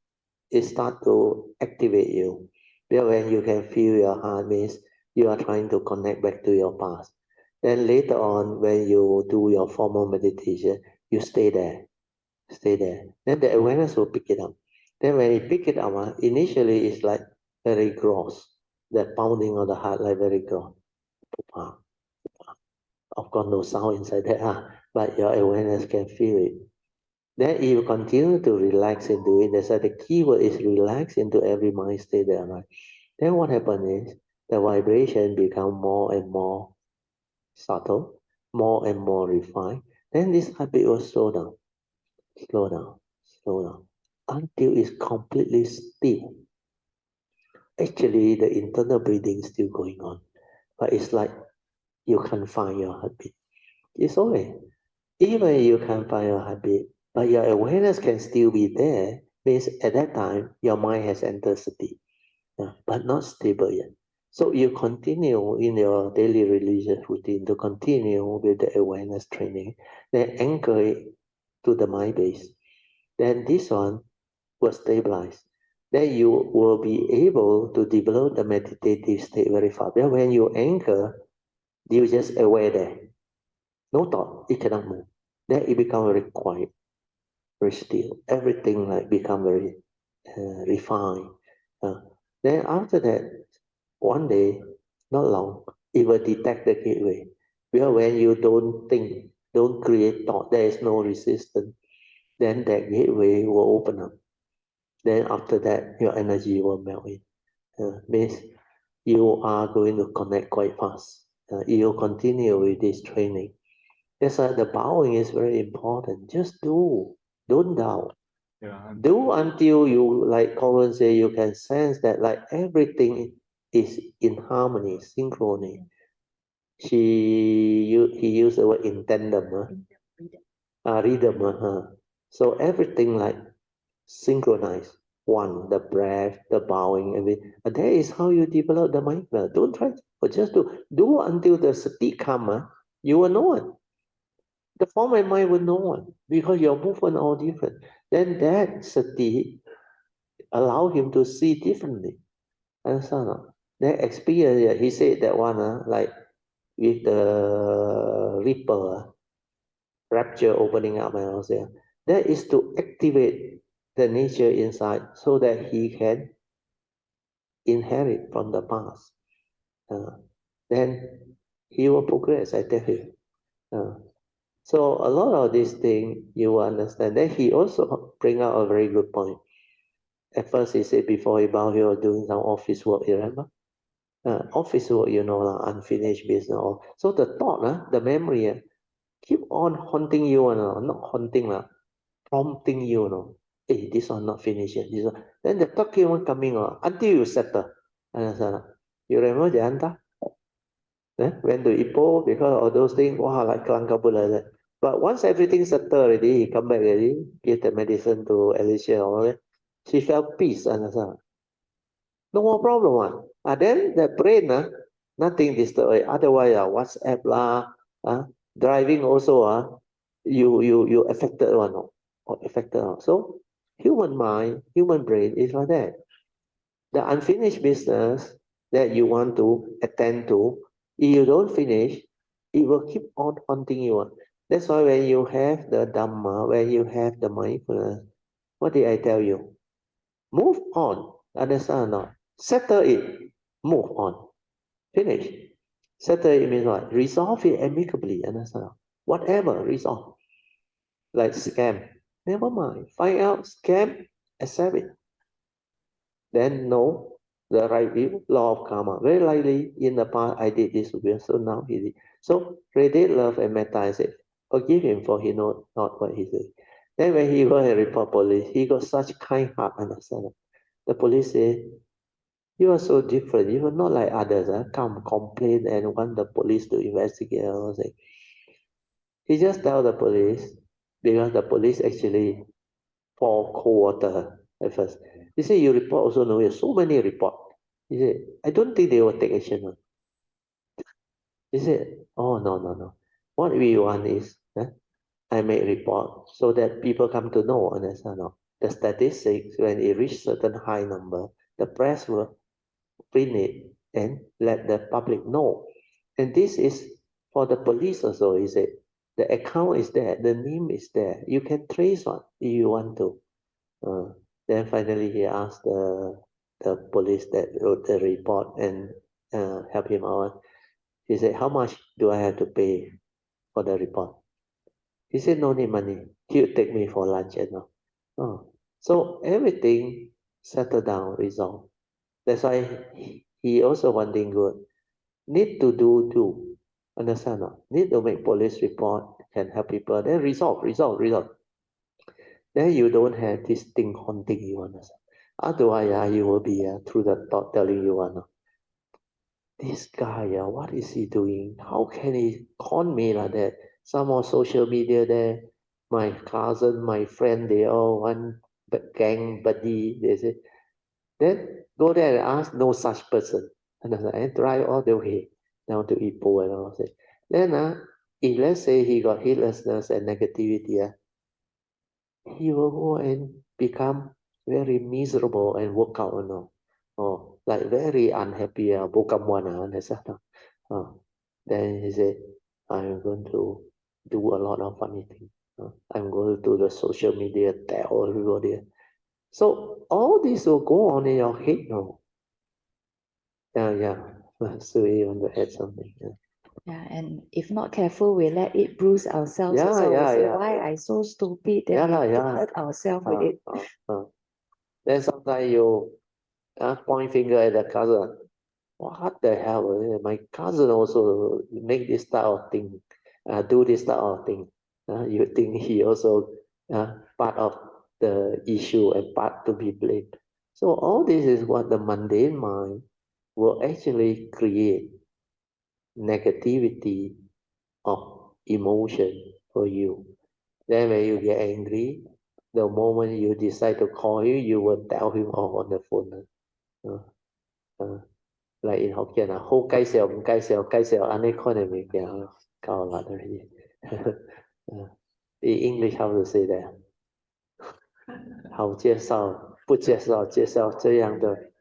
Speaker 1: it start to activate you. Because when you can feel your heart means you are trying to connect back to your past. Then later on, when you do your formal meditation, you stay there. Then the awareness will pick it up. Then when it pick it up, initially it's like very gross. The pounding of the heart like very gross. Of course, no sound inside there, but your awareness can feel it. Then you continue to relax into it. That's why the key word is relax into every mind state there, right? Then what happens is the vibration become more and more subtle, more and more refined. Then this habit will slow down. slow down, until it's completely still. Actually, the internal breathing is still going on, but it's like you can't find your heartbeat. It's okay. Even you can't find your heartbeat, but your awareness can still be there, means at that time, your mind has entered state, but not stable yet. So you continue in your daily religious routine to continue with the awareness training, then anchor it to the mind base. Then this one will stabilize. Then you will be able to develop the meditative state very fast. But when you anchor, you just aware there. No thought, it cannot move. Then it becomes very quiet, very still. Everything like become very refined. Uh, then after that, one day, not long, it will detect the gateway. Because when you don't think, don't create thought, there is no resistance, then that gateway will open up. Then after that, your energy will melt in. Means you are going to connect quite fast. You continue with this training. That's why the bowing is very important. Just do. Don't doubt.
Speaker 2: Yeah.
Speaker 1: Do until you, like Colin say, you can sense that like everything is in harmony, synchrony. He used the word in tandem, rhythm. So everything like synchronized. One, the breath, the bowing, everything. And that is how you develop the mindfulness. Don't try, but just do until the sati come. You will know it. The form and mind will know it because your movement are all different. Then that sati allow him to see differently. Understand? That experience, yeah, he said that one, like with the ripple, rapture opening up and all that. That is to activate the nature inside so that he can inherit from the past. Then he will progress, I tell you. So a lot of these things you will understand. Then he also bring out a very good point. At first he said before he bound, he was doing some office work, you remember? Office work, unfinished business. So the thought, the memory, keep on haunting you, not haunting, prompting you, hey, this one not finished yet. This one. Then the thought keep on coming until you settle. Understand? You remember the answer? Went to Ipoh because of those things, wow, like Kelang Kabut like that. But once everything settled already, he come back already, give the medicine to Alicia, all that. She felt peace, understand? No more problem one. Then the brain, nothing disturbed. Otherwise, WhatsApp lah, driving also, you affected one, or affected. So human mind, human brain is like that. The unfinished business that you want to attend to, if you don't finish, it will keep on haunting you. That's why when you have the Dhamma, when you have the mindfulness, what did I tell you? Move on. Understand or not? Settle it. Move on. Finish. Settle it means what? Resolve it amicably. Understand? Whatever, resolve. Like scam. Never mind. Find out scam, accept it. Then know the right view, law of karma. Very likely in the past I did this with so now he did. So radiate love and metta, I said, forgive him for he know not what he's doing. Then when he go and report police, he got such kind heart, understand? The police say, you are so different. You are not like others. Come complain and want the police to investigate. He just tell the police because the police actually pour cold water at first. He said, you report also no, we have so many report. He said, I don't think they will take action. He said, oh, no, no, no. What we want is, I make report so that people come to know, understand? The statistics, when it reach certain high number, the press will print it and let the public know. And this is for the police also, he said. The account is there, the name is there. You can trace one if you want to. Uh, then finally he asked the police that wrote the report and help him out. He said, how much do I have to pay for the report? He said, no need money. He'll take me for lunch and all. Oh. So everything settled down, resolved. That's why he also one thing good. Need to do. Understand? Need to make police report, can help people. Then resolve. then you don't have this thing haunting you, understand? Otherwise, you will be through the thought telling you, this guy, what is he doing? How can he con me like that? Some on social media there, my cousin, my friend, they all one gang buddy. They say, then go there and ask no such person. And I said, and drive all the way down to Ipoh and all that. Then if let's say he got heedlessness and negativity, he will go and become very miserable and work out, or like very unhappy, then he said, I'm going to do a lot of funny things. I'm going to do the social media, tell everybody. So all this will go on in your head now. Yeah. So you want to add something?
Speaker 3: Yeah, and if not careful, we let it bruise ourselves.
Speaker 1: Yeah,
Speaker 3: So
Speaker 1: yeah,
Speaker 3: we say,
Speaker 1: yeah.
Speaker 3: why I so stupid that we hurt ourselves with it.
Speaker 1: Then sometimes you point finger at the cousin. What the hell? My cousin also make this type of thing, do this type of thing. You think he also part of the issue and part to be blamed. So all this is what the mundane mind will actually create negativity of emotion for you. Then when you get angry, the moment you decide to call him, you will tell him off on the phone. Uh, uh, like in Hokkien, 好雞少唔雞少，雞少安尼可能會驚搞爛 already. In English, how to say that? 好介紹，不介紹，介紹這樣的。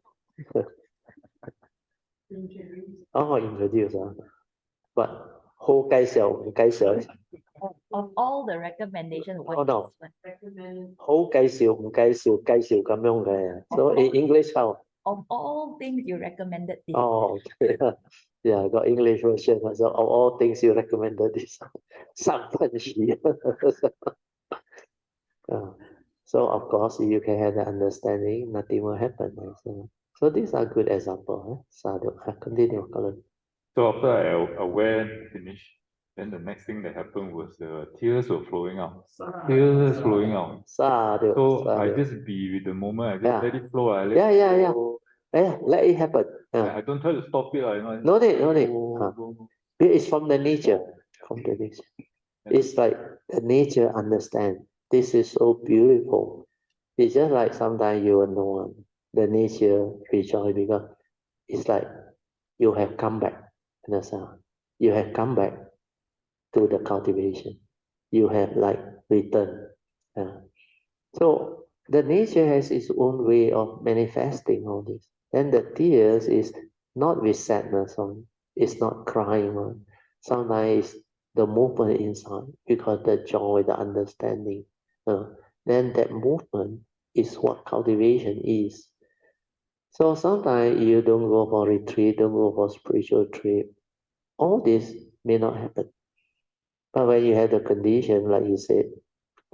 Speaker 1: introduce but 好介紹唔介紹。
Speaker 3: Of all the recommendations, what
Speaker 1: Oh no.
Speaker 3: is one?
Speaker 1: 好介紹唔介紹，介紹咁樣嘅。So in English how?
Speaker 3: Of all things you recommended this.
Speaker 1: Oh, okay. Yeah, I got English version. So of all things you recommended this. 上分析。So of course, if you can have the understanding, nothing will happen. So these are good examples. Sadhu, continue, Colin.
Speaker 2: So after I aware finished, then the next thing that happened was the tears were flowing out. Tears flowing out.
Speaker 1: Sadhu.
Speaker 2: So I
Speaker 1: Sadhu.
Speaker 2: just be with the moment. I just let it flow. I let
Speaker 1: Yeah.
Speaker 2: it flow.
Speaker 1: Yeah, let it happen.
Speaker 2: I don't try to stop it.
Speaker 1: No need. It's from the nature. From the nature. It's like the nature understand. This is so beautiful. It's just like sometimes you will know the nature rejoice because it's like you have come back. Understand? You have come back to the cultivation. You have like returned. So the nature has its own way of manifesting all this. Then the tears is not with sadness on, it's not crying on. Sometimes the movement inside because the joy, the understanding. Then that movement is what cultivation is. So sometimes you don't go for retreat, don't go for spiritual trip. All this may not happen. But when you have the condition, like you said,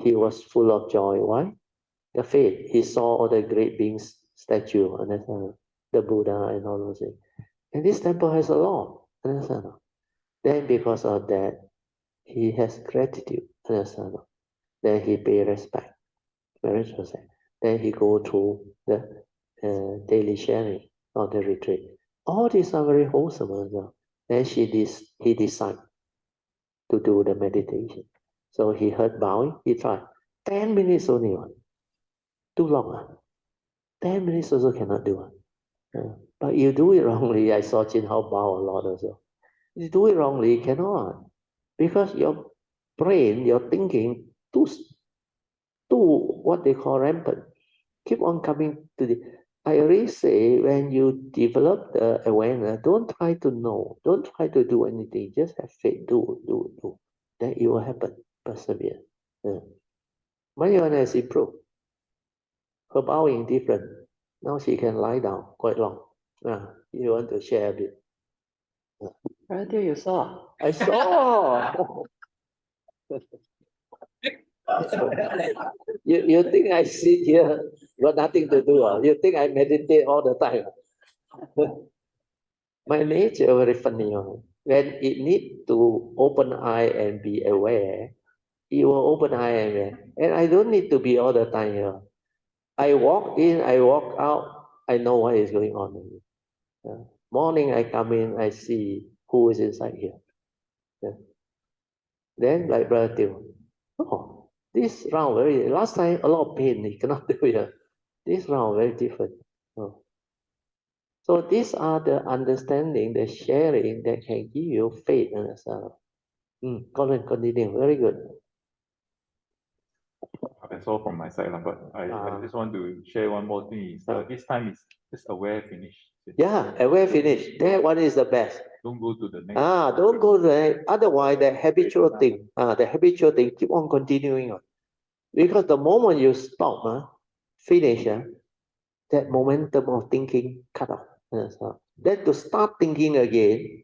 Speaker 1: he was full of joy. Why? The faith. He saw all the great beings statue, understand? The Buddha and all those things. And this temple has a lot, understand? Then because of that, he has gratitude, understand? Then he pay respect, very respect. Then he go through the daily sharing of the retreat. All these are very wholesome. Then he decide to do the meditation. So he heard bowing, he tried. 10 minutes only. Too long. 10 minutes also cannot do. But you do it wrongly. I saw Jin Hao bow a lot also. You do it wrongly, cannot. Because your brain, your thinking, too what they call rampant. Keep on coming to the. I already say when you develop the awareness, don't try to know, don't try to do anything, just have faith, do. Then it will happen. Persevere. Mariana has improved. Her bowing different. Now she can lie down quite long. You want to share a bit?
Speaker 3: Brother, you saw?
Speaker 1: I saw. You think I sit here got nothing to do? You think I meditate all the time? My nature very funny. When it need to open eye and be aware, You will open eye and I don't need to be all the time here. I walk in, I walk out, I know what is going on. Yeah. Morning I come in, I see who is inside here. Yeah. Then like Brother Teo, oh, this round very, last time a lot of pain, he cannot do it. This round very different. Oh. So these are the understanding, the sharing that can give you faith in yourself. Colin, continue. Very good.
Speaker 2: That's all from my side, but I just want to share one more thing. This time is just aware finish.
Speaker 1: Yeah, aware finish. That one is the best.
Speaker 2: Don't go to the next.
Speaker 1: Don't go to the next. Otherwise, the habitual thing, keep on continuing on. Because the moment you stop, finish, that momentum of thinking cut off. So then to start thinking again,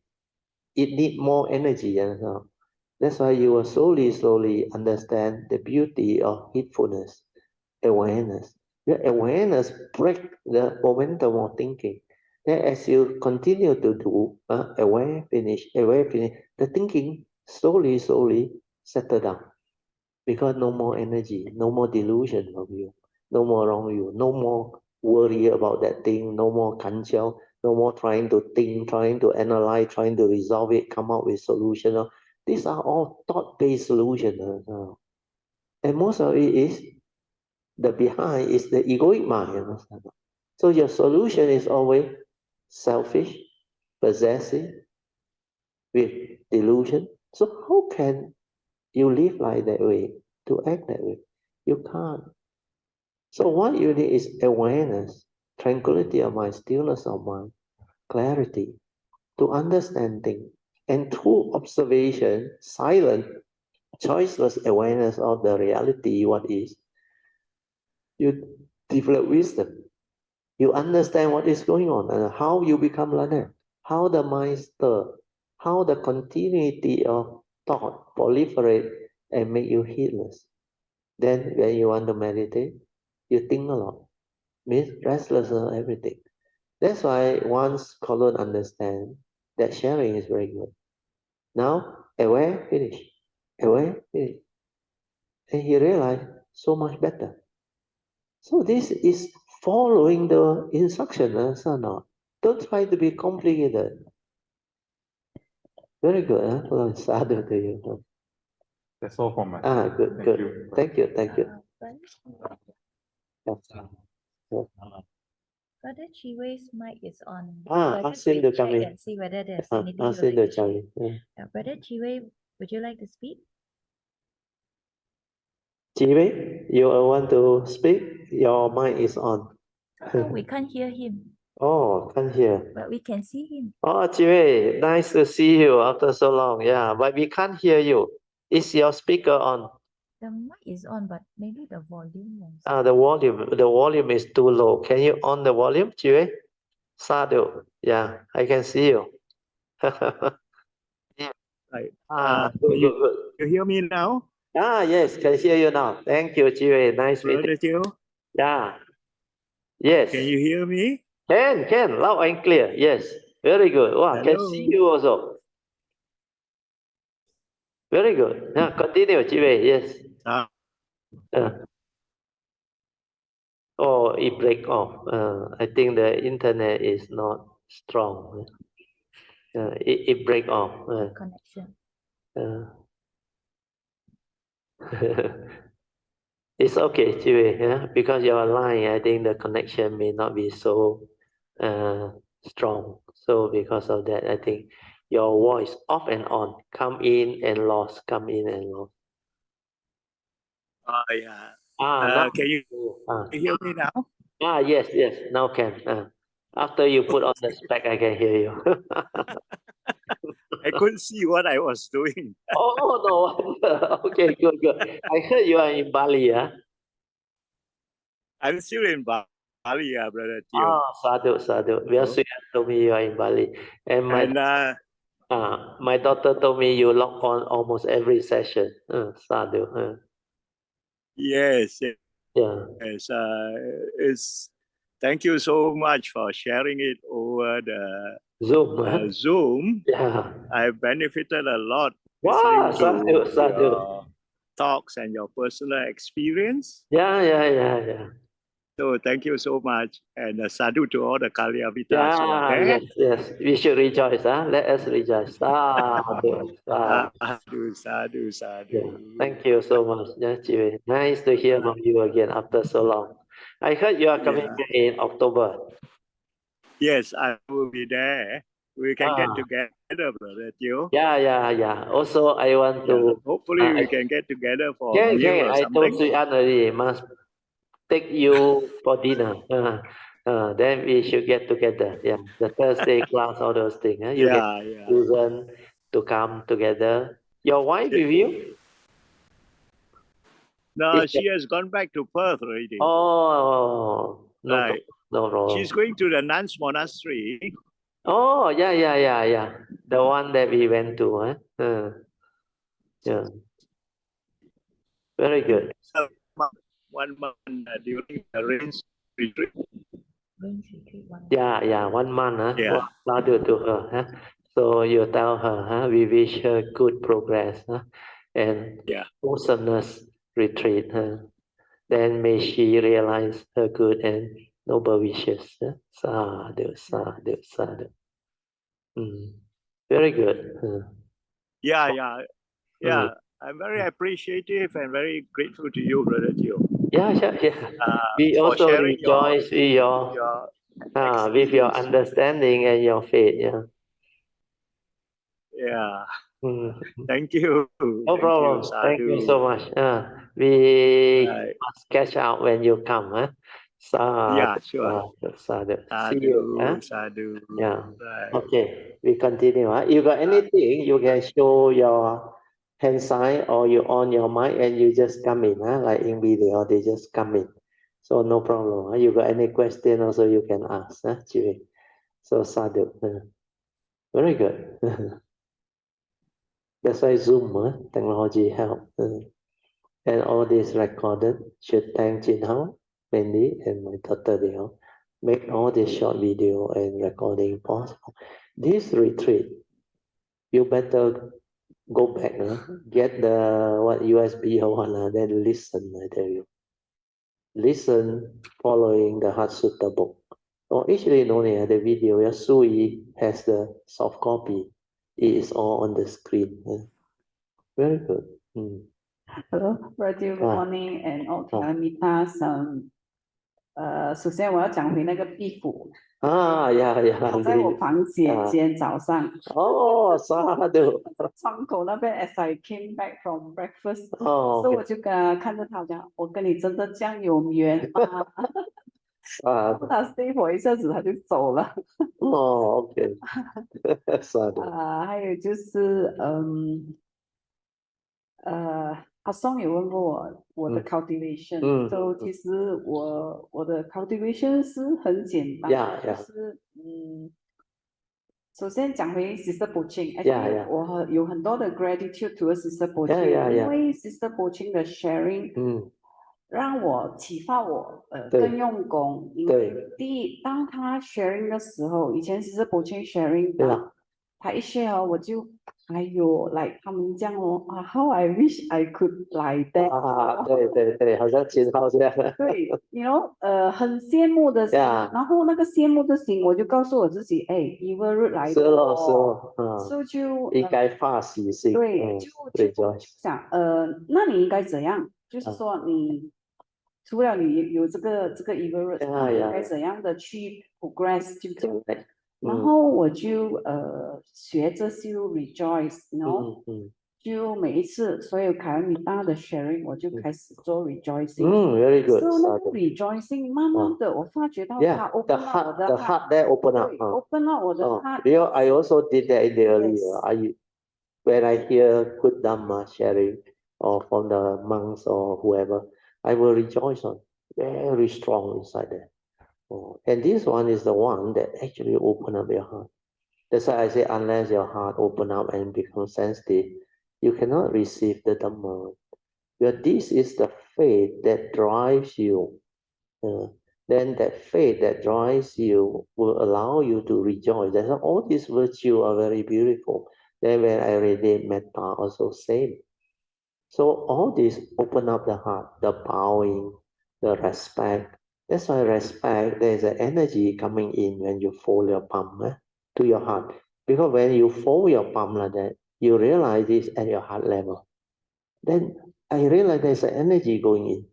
Speaker 1: it need more energy. So that's why you will slowly understand the beauty of heedfulness, awareness. Your awareness break the momentum of thinking. Then as you continue to do aware, finish, the thinking slowly settle down. Because no more energy, no more delusion of you, no more wrong you, no more worry about that thing, no more kanchiao, no more trying to think, trying to analyze, trying to resolve it, come up with solution. These are all thought-based solutions. And most of it is, the behind is the egoic mind. So your solution is always selfish, possessive, with delusion. So how can you live like that way, to act that way? You can't. So what you need is awareness, tranquility of mind, stillness of mind, clarity, to understand things. And through observation, silent, choiceless awareness of the reality, what is, you develop wisdom. You understand what is going on and how you become like that, how the mind stir, how the continuity of thought proliferate and make you heedless. Then when you want to meditate, you think a lot, means restless and everything. That's why once Colin understand that sharing is very good. Now, aware, finish. Aware, finish. And he realized so much better. So this is following the instruction, so not. Don't try to be complicated. Very good, huh? Sadhu to you.
Speaker 2: That's all from my side.
Speaker 1: Good. Thank you.
Speaker 3: Brother Chiwe's mic is on.
Speaker 1: Ask him to come in.
Speaker 3: And see whether there's
Speaker 1: Ask
Speaker 3: anything
Speaker 1: him
Speaker 3: you
Speaker 1: to
Speaker 3: like to
Speaker 1: come
Speaker 3: share.
Speaker 1: in.
Speaker 3: Brother Chiwe, would you like to speak?
Speaker 1: Jiwei, you want to speak? Your mic is on.
Speaker 3: Oh, we can't hear him,
Speaker 1: Oh, can't hear.
Speaker 3: but we can see him.
Speaker 1: Oh, Jiwei, nice to see you after so long. Yeah, but we can't hear you. Is your speaker on?
Speaker 3: The mic is on, but maybe the volume was.
Speaker 1: The volume is too low. Can you on the volume, Jiwei? Sadhu, yeah, I can see you.
Speaker 4: Right.
Speaker 1: Good.
Speaker 4: You hear me now?
Speaker 1: Yes, can hear you now. Thank you, Jiwei. Nice meeting.
Speaker 4: Brother Teo,
Speaker 1: Yeah. Yes.
Speaker 4: can you hear me?
Speaker 1: Can. Loud and clear. Yes. Very good. Wow, can
Speaker 4: Hello.
Speaker 1: see you also. Very good. Yeah, continue, Jiwei. Yes. It break off. I think the internet is not strong. It break off.
Speaker 3: Connection.
Speaker 1: It's okay, Jiwei, yeah? Because your line, I think the connection may not be so strong. So because of that, I think your voice off and on, come in and lost, come in and lost.
Speaker 4: Yeah.
Speaker 1: Now
Speaker 4: Can you hear me now?
Speaker 1: Yes, now can. After you put on the spec, I can hear you.
Speaker 4: I couldn't see what I was doing.
Speaker 1: No wonder. Okay, good. I heard you are in Bali, yeah?
Speaker 4: I'm still in Bali, Brother Teo.
Speaker 1: Sadhu. Vyasuya told me you are in Bali. And my daughter told me you log on almost every session. Sadhu.
Speaker 4: Yes.
Speaker 1: Yeah.
Speaker 4: Yes. Thank you so much for sharing it over the
Speaker 1: Zoom.
Speaker 4: Zoom.
Speaker 1: Yeah.
Speaker 4: I benefited a lot
Speaker 1: Wow,
Speaker 4: listening to
Speaker 1: Sadhu.
Speaker 4: talks and your personal experience.
Speaker 1: Yeah.
Speaker 4: So thank you so much, and sadhu to all the Kalyavitas who are there.
Speaker 1: Yes. We should rejoice, huh? Let us rejoice. Sadhu.
Speaker 4: Sadhu.
Speaker 1: Yeah. Thank you so much. Yeah, Chiwe. Nice to hear from you again after so long. I heard you are coming back in October.
Speaker 4: Yes, I will be there. We can get
Speaker 1: Ah.
Speaker 4: together, brother Tio.
Speaker 1: Yeah. Also, I want to.
Speaker 4: Hopefully, we can get together for a
Speaker 1: Can.
Speaker 4: meal or
Speaker 1: I told
Speaker 4: something.
Speaker 1: Sui An already. Must take you for dinner. Then we should get together. Yeah, the Thursday class, all those things. You get Susan to come together. Your wife with you?
Speaker 4: No, she has gone back to Perth already.
Speaker 1: Oh,
Speaker 4: Right.
Speaker 1: No problem.
Speaker 4: She's going to the nuns' monastery.
Speaker 1: Oh, yeah. The one that we went to, huh? Yeah. Very good.
Speaker 4: 1 month during the rain retreat.
Speaker 1: Yeah, 1 month, huh?
Speaker 4: Yeah.
Speaker 1: Well, sadhu to her, huh? So you tell her, huh? We wish her good progress, huh? And wholesomeness retreat, huh? Then may she realize her good and noble wishes. Huh? Sadhu. Very good.
Speaker 4: Yeah. I'm very appreciative and very grateful to you, brother Tio.
Speaker 1: Yeah. We
Speaker 4: for
Speaker 1: also
Speaker 4: sharing
Speaker 1: rejoice with your
Speaker 4: experience.
Speaker 1: understanding and your faith.
Speaker 4: Yeah.
Speaker 1: Mm.
Speaker 4: Thank you.
Speaker 1: No problem. Thank you so much. We must catch up when you come.
Speaker 4: Yeah, sure.
Speaker 1: Sadhu. See you.
Speaker 4: Sadhu.
Speaker 1: Yeah.
Speaker 4: Right.
Speaker 1: Okay, we continue. You got anything, you can show your hand sign or you on your mic and you just come in, like in video, they just come in. So no problem. You got any question also you can ask, Chiwi. So sadhu. Very good. That's why Zoom technology help. And all this recorded. Should thank Jin Hao, Mandy, and my daughter Liao. Make all this short video and recording possible. This retreat, you better go back, get the USB or one, then listen, I tell you. Listen following the Heart Sutta book. Or actually, no, the video, Sui has the soft copy. It is all on the screen. Very good.
Speaker 3: Hello, Radio, good morning, and all Kalamitas. 首先我要讲回那个壁虎。
Speaker 1: 我
Speaker 3: 在我房间早上。
Speaker 1: sadhu。
Speaker 3: 窗口那边 ，as I came back from breakfast，所以我就跟他看着他讲，我跟你真的这样有缘吗？他 stay for 一下子他就走了。
Speaker 1: OK。
Speaker 3: 还有就是阿松有问过我的 cultivation，所以其实我的 cultivation 是很简单，就是首先讲回 Sister Poching，我有很多的 gratitude to Sister Poching，因为 Sister Poching 的 sharing，让我启发我更用功，因为第一，当他 sharing 的时候，以前Sister Poching sharing，他一 share 我就。哎呦 like 他们这样how I wish I could like that
Speaker 1: 对，好像秦昊这样。
Speaker 3: 对 ，you know，很羡慕的心，然后那个羡慕的心，我就告诉我自己，哎，evil root 来的
Speaker 1: 是咯，
Speaker 3: 所以就
Speaker 1: 应该发喜心，
Speaker 3: 对，就想，那你应该怎样？就是说你除了你有这个 evil root，那你应该怎样的去 progress 就这样。然后我就学着修 rejoice， 就每一次所有凯恩米大的 sharing， 我就开始做 rejoicing。Very
Speaker 1: good。So
Speaker 3: 那个 rejoicing， 慢慢的我发觉到它 open up 我的
Speaker 1: heart there open up。open
Speaker 3: up 我的 heart。I
Speaker 1: also did that in the earlier. When I hear good Dhamma sharing or from the monks or whoever, I will rejoice on. Very strong inside there. And this one is the one that actually open up your heart. That's why I say unless your heart open up and become sensitive, you cannot receive the Dhamma. But this is the faith that drives you. Then that faith that drives you will allow you to rejoice. That's why all these virtues are very beautiful. Then when I read Metta, also same. So all this open up the heart, the bowing, the respect. That's why respect, there's an energy coming in when you fold your palm to your heart. Because when you fold your palm like that, you realize this at your heart level. Then I realize there's an energy going in.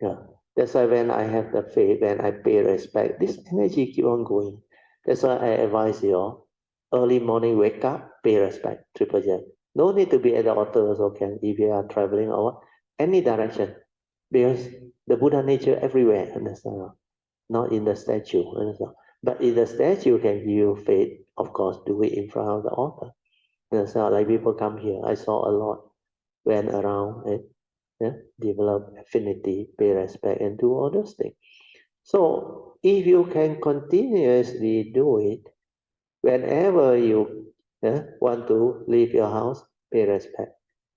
Speaker 1: Yeah. That's why when I have the faith, when I pay respect, this energy keep on going. That's why I advise you all, early morning wake up, pay respect, triple jump. No need to be at the altar also can if you are traveling or any direction. Because the Buddha nature everywhere, understand? Not in the statue, understand? But in the statue can give you faith, of course, do it in front of the altar. Understand? Like people come here, I saw a lot, went around and develop affinity, pay respect, and do all those things. So if you can continuously do it, whenever you want to leave your house, pay respect.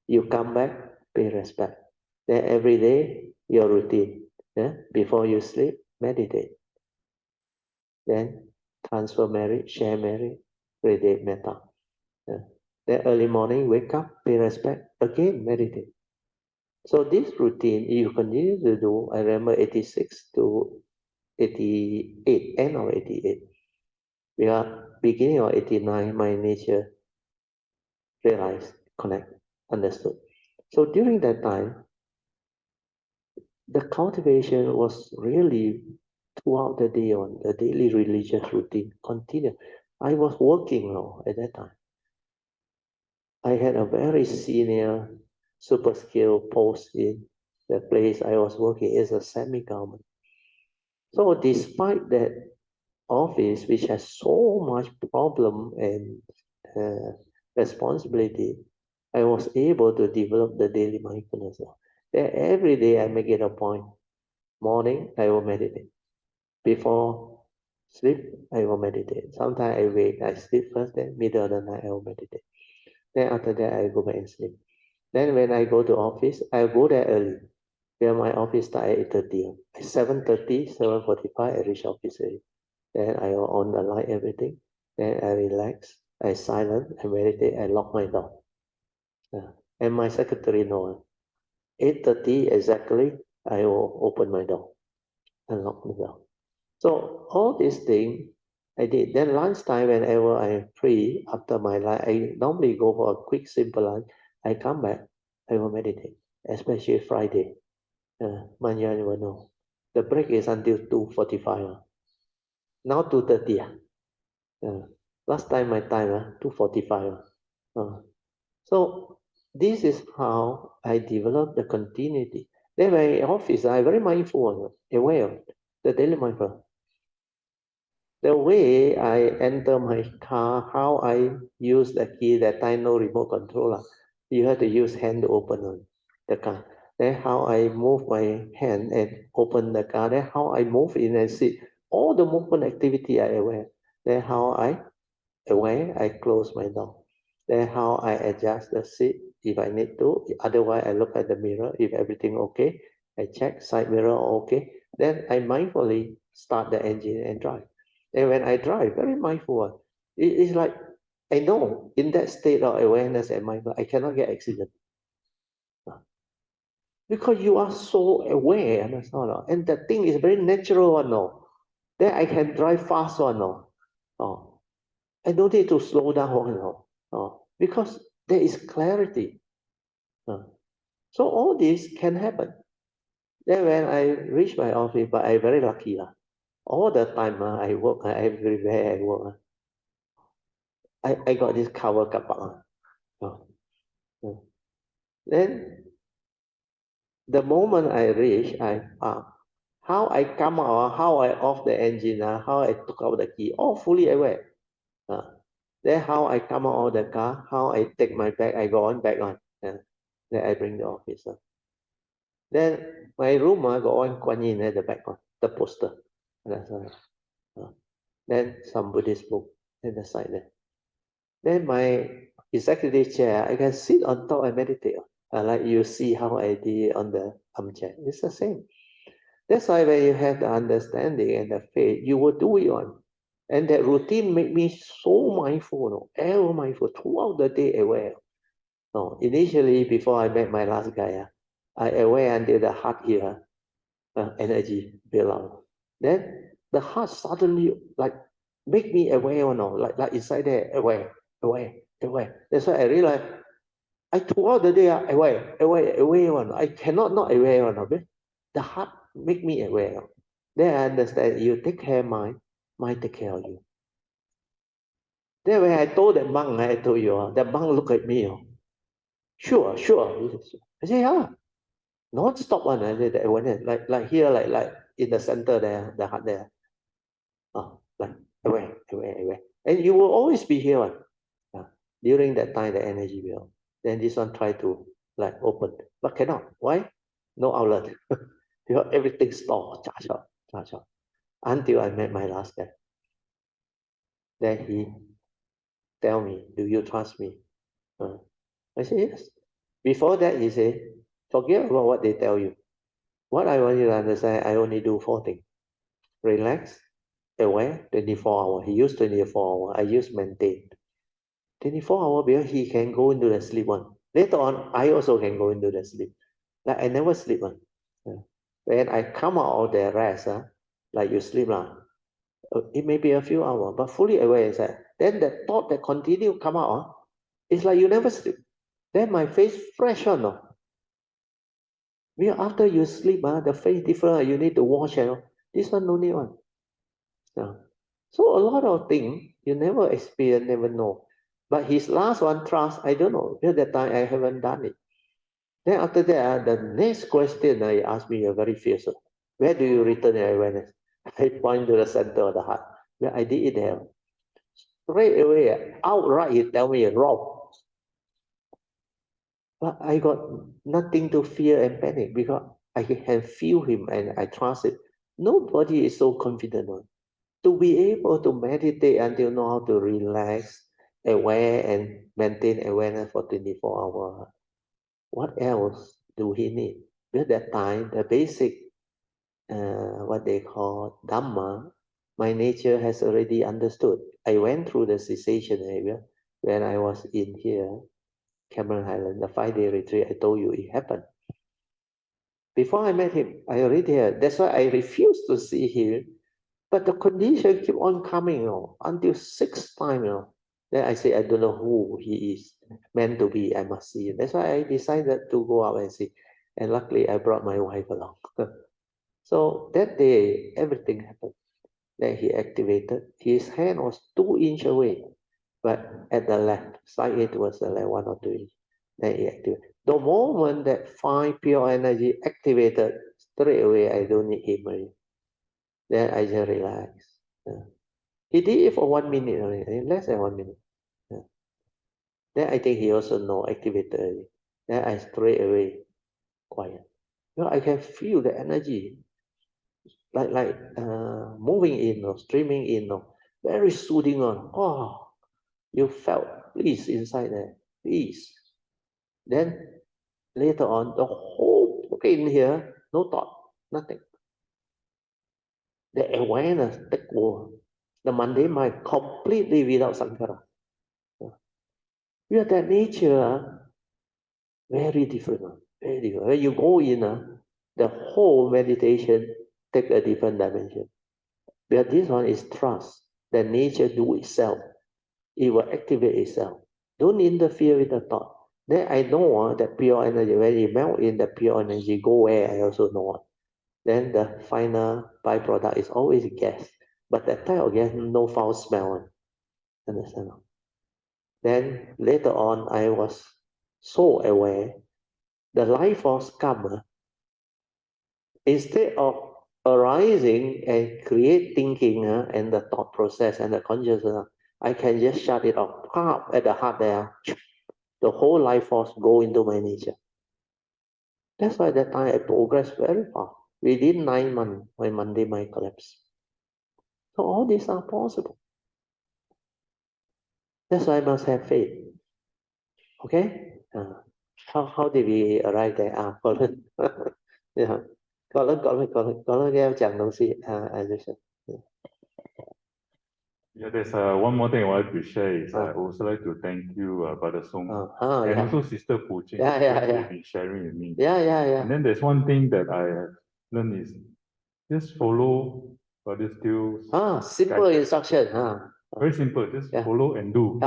Speaker 1: You come back, pay respect. Then every day, your routine. Before you sleep, meditate. Then transfer merit, share merit, radiate metta. Then early morning, wake up, pay respect, again meditate. So this routine, you continue to do, I remember 86 to 88, end of 88. We are beginning of 89, my nature realized, connect, understood. So during that time, the cultivation was really throughout the day on the daily religious routine continue. I was working now at that time. I had a very senior super skill post in the place I was working as a semi-government. So despite that office, which has so much problem and responsibility, I was able to develop the daily mindfulness. Then every day I make it a point. Morning, I will meditate. Before sleep, I will meditate. Sometimes I wake, I sleep first, then middle of the night, I will meditate. Then after that, I go back and sleep. Then when I go to office, I go there early. Where my office start at 8:30. At 7:30, 7:45, I reach office early. Then I will on the light, everything. Then I relax, I silent, I meditate, I lock my door. And my secretary know. 8:30 exactly, I will open my door and lock the door. So all these things I did. Then lunchtime, whenever I'm free after my lunch, I normally go for a quick, simple lunch. I come back, I will meditate, especially Friday. Manya will know. The break is until 2:45. Now 2:30. Last time my time 2:45. So this is how I developed the continuity. Then my office, I very mindful, aware of the daily mindful. The way I enter my car, how I use the key, that time no remote controller. You have to use hand to open the car. Then how I move my hand and open the car. Then how I move in and sit. All the movement activity I aware. Then how I aware, I close my door. Then how I adjust the seat if I need to. Otherwise, I look at the mirror. If everything okay, I check side mirror okay. Then I mindfully start the engine and drive. And when I drive, very mindful. It's like I know in that state of awareness and mindful, I cannot get accident. Because you are so aware, and the thing is very natural one, no. Then I can drive fast one, no. Oh, I don't need to slow down one, no. Oh, because there is clarity. So all this can happen. Then when I reach my office, but I very lucky. All the time I work, everywhere I work. I got this cover kapak. Then the moment I reach, how I come out, how I off the engine, how I took out the key, all fully aware. Then how I come out of the car, how I take my bag, I go on back on. Then I bring the office. Then my room got one Kuan Yin at the back one, the poster. Then some Buddhist book at the side there. Then my executive chair, I can sit on top and meditate. Like you see how I did on the armchair. It's the same. That's why when you have the understanding and the faith, you will do it on. And that routine made me so mindful, ever mindful, throughout the day aware. No, initially, before I met my last guy, I aware until the heart here, energy build up. Then the heart suddenly like make me aware, like inside there, aware. That's why I realized I throughout the day aware. I cannot not aware okay? The heart make me aware. Then I understand you take care of mind take care of you. Then when I told the monk, I told you, the monk look at me. Sure. I say, yeah, non-stop one. I said, like here, like in the center there, the heart there. Like aware. And you will always be here one. During that time, the energy will. Then this one try to like open, but cannot. Why? No outlet. Because everything stopped, charge up. Until I met my last guy. Then he tell me, do you trust me? I say, yes. Before that, he said, forget about what they tell you. What I want you to understand, I only do 4 things. Relax, aware, 24 hours. He used 24 hours. I use maintain. 24 hours because he can go into the sleep one. Later on, I also can go into the sleep. Like I never sleep one. When I come out of the rest, like you sleep, it may be a few hours, but fully aware is that. Then the thought that continue come out, it's like you never sleep. Then my face fresh on. Because after you sleep, the face different. You need to wash. This one no need one. So a lot of things you never experience, never know. But his last one, trust, I don't know. Because that time I haven't done it. Then after that, the next question he asked me a very fierce. Where do you return your awareness? I point to the center of the heart. Where I did it there. Straight away, outright he tell me wrong. But I got nothing to fear and panic because I can feel him and I trust it. Nobody is so confident. To be able to meditate until know how to relax, aware and maintain awareness for 24 hours. What else do he need? At that time, the basic, what they call Dhamma, my nature has already understood. I went through the cessation area when I was in here, Cameron Highland, the 5-day retreat. I told you it happened. Before I met him, I already had. That's why I refused to see him. But the condition keep on coming, until 6 times, Then I say, I don't know who he is meant to be. I must see him. That's why I decided to go out and see. And luckily, I brought my wife along. So that day, everything happened. Then he activated. His hand was 2 inches away, but at the left side, it was like 1 or 2 inches. Then he activated. The moment that 5 pure energy activated, straight away, I don't need him anymore. Then I just relax. He did it for 1 minute only, less than 1 minute. Then I think he also know activated already. Then I straight away quiet. I can feel the energy like moving in or streaming in or very soothing on. Oh, you felt peace inside there, peace. Then later on, the whole brain here, no thought, nothing. The awareness take over. The mundane mind completely without sankhara. Because that nature very different. Very different. When you go in, the whole meditation take a different dimension. Because this one is trust. The nature do itself. It will activate itself. Don't interfere with the thought. Then I know that pure energy, when it melt in the pure energy, go where I also know. Then the final byproduct is always gas. But that type of gas, no foul smell. Understand? Then later on, I was so aware the life force come instead of arising and create thinking and the thought process and the consciousness, I can just shut it off. Pop at the heart there, the whole life force go into my nature. That's why that time I progressed very fast. Within 9 months, my Monday mind collapsed. So all these are possible. That's why I must have faith. Okay? How did we arrive there? Colin. Yeah. Colin, nghe em chẳng đồng gì.
Speaker 2: Yeah, there's one more thing I wanted to share is I also like to thank you, Brother Song, and also Sister Pu Ching, they've been sharing with me. And then there's one thing that I have learned is just follow Brother Steele's
Speaker 1: simple instruction.
Speaker 2: very simple, just follow and do.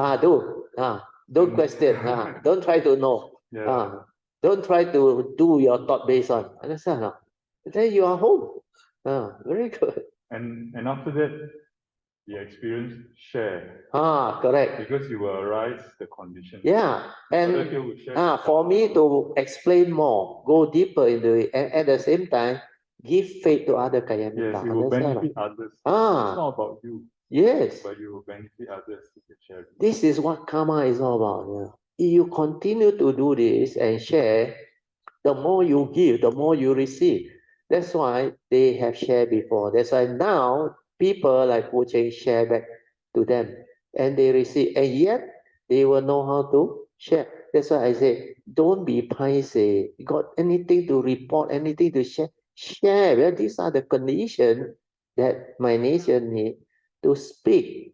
Speaker 1: Don't question. Don't try to know. Don't try to do your thought based on. Understand? Then you are home. Very good.
Speaker 2: And after that, the experience share.
Speaker 1: Correct.
Speaker 2: Because you will arise the condition.
Speaker 1: Yeah, and for me to explain more, go deeper into it, and at the same time, give faith to other Kayamita.
Speaker 2: Yes, it will benefit others. It's not about you.
Speaker 1: Yes.
Speaker 2: But you will benefit others if you share.
Speaker 1: This is what karma is all about. If you continue to do this and share, the more you give, the more you receive. That's why they have shared before. That's why now people like Wu Cheng share back to them and they receive. And yet they will know how to share. That's why I say, don't be paiseh. You got anything to report, anything to share, share. Well, these are the conditions that my nation need to speak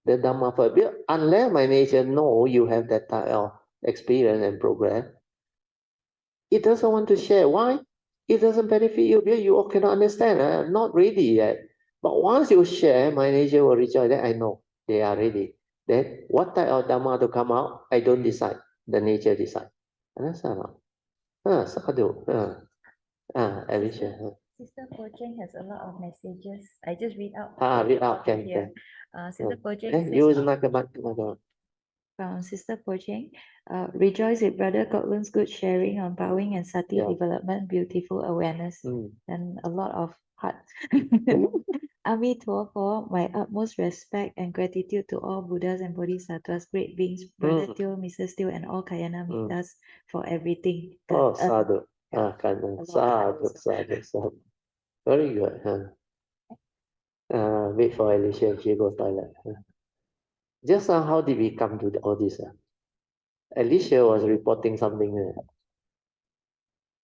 Speaker 1: the Dhamma first. Unless my nation know you have that type of experience and progress, it doesn't want to share. Why? It doesn't benefit you because you all cannot understand. I'm not ready yet. But once you share, my nature will rejoice. Then I know they are ready. Then what type of Dhamma to come out, I don't decide. The nature decide. Understand? Sadhu. Alicia.
Speaker 5: Sister Pojeng has a lot of messages. I just read out.
Speaker 1: Read out. Can.
Speaker 5: Sister Pojeng
Speaker 1: Use
Speaker 5: says, from Sister Pojeng, rejoice with Brother Courtland's good sharing on bowing and sati development, beautiful awareness, and a lot of heart. Ami Tuo for my utmost respect and gratitude to all Buddhas and Bodhisattvas, great beings, Brother Teo, Mrs. Teo, and all Kayana Mitas for everything.
Speaker 1: Sadhu. Sadhu. Very good. Wait for Alicia. She goes toilet. Just how did we come to all this? Alicia was reporting something.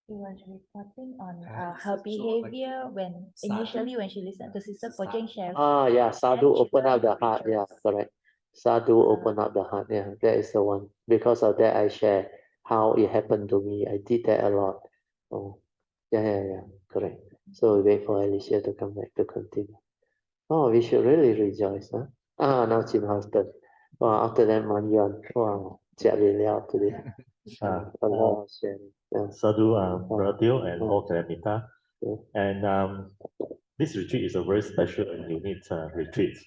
Speaker 5: She was reporting on her behavior when initially when she listened to Sister Pojeng share.
Speaker 1: Sadhu open up the heart. Yeah, correct. Sadhu open up the heart. Yeah, that is the one. Because of that, I share how it happened to me. I did that a lot. Oh, yeah, correct. So we wait for Alicia to come back to continue. Oh, we should really rejoice, huh? Now Jim Houston. Wow, after that, Manyan. Wow, Jia Liao today. A lot of sharing.
Speaker 6: Sadhu, Brother and all Kalamita. And this retreat is a very special and unique retreat.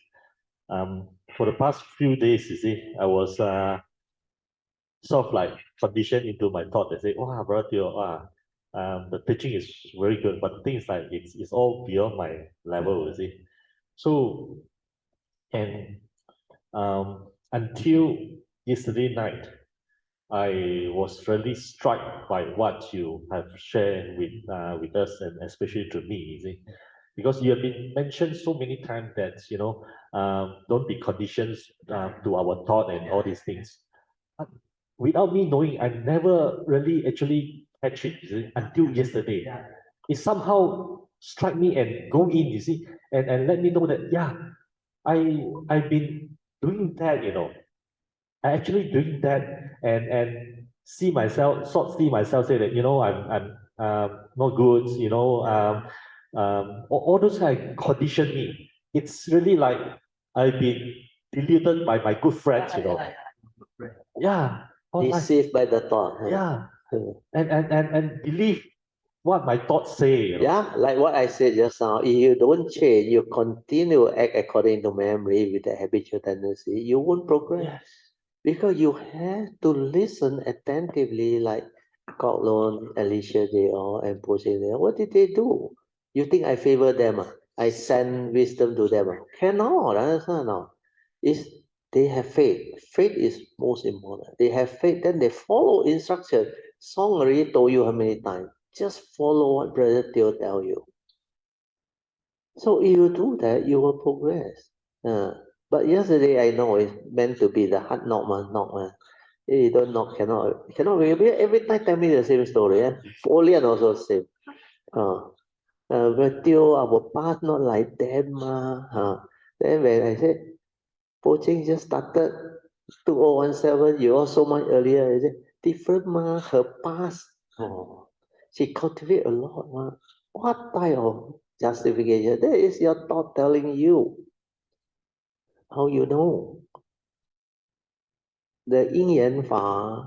Speaker 6: For the past few days, you see, I was sort of like conditioned into my thought and say, wow, Brother, the teaching is very good, but the thing is like it's all beyond my level, you see. So, and until yesterday night, I was really struck by what you have shared with us, and especially to me, you see, because you have been mentioned so many times that don't be conditioned to our thought and all these things. But without me knowing, I never really actually catch it, you see, until yesterday. It somehow struck me and go in, you see, and let me know that I've been doing that, I actually doing that and see myself say that I'm not good, all those like condition me. It's really like I've been deluded by my good friends, Yeah.
Speaker 1: Deceived by the thought.
Speaker 6: Yeah. And believe what my thoughts say.
Speaker 1: Yeah, like what I said just now, if you don't change, you continue to act according to memory with the habitual tendency, you won't progress.
Speaker 6: Yes.
Speaker 1: Because you have to listen attentively, like Cotlon, Alicia, they all, and Posey, they all. What did they do? You think I favor them? I send wisdom to them? Cannot, understand now. It's, they have faith. Faith is most important. They have faith, then they follow instruction. Song already told you how many times. Just follow what Brother Teo tell you. So if you do that, you will progress. But yesterday I know it's meant to be the hard knock, man. You don't knock, cannot. Every time tell me the same story. Polian also same. But Teo, our path not like that, ma. Then when I said, Poaching just started 2017, you all so much earlier, is it? Different ma, her past. Oh, she cultivated a lot ma. What type of justification? That is your thought telling you. How you know? The yin yang fa,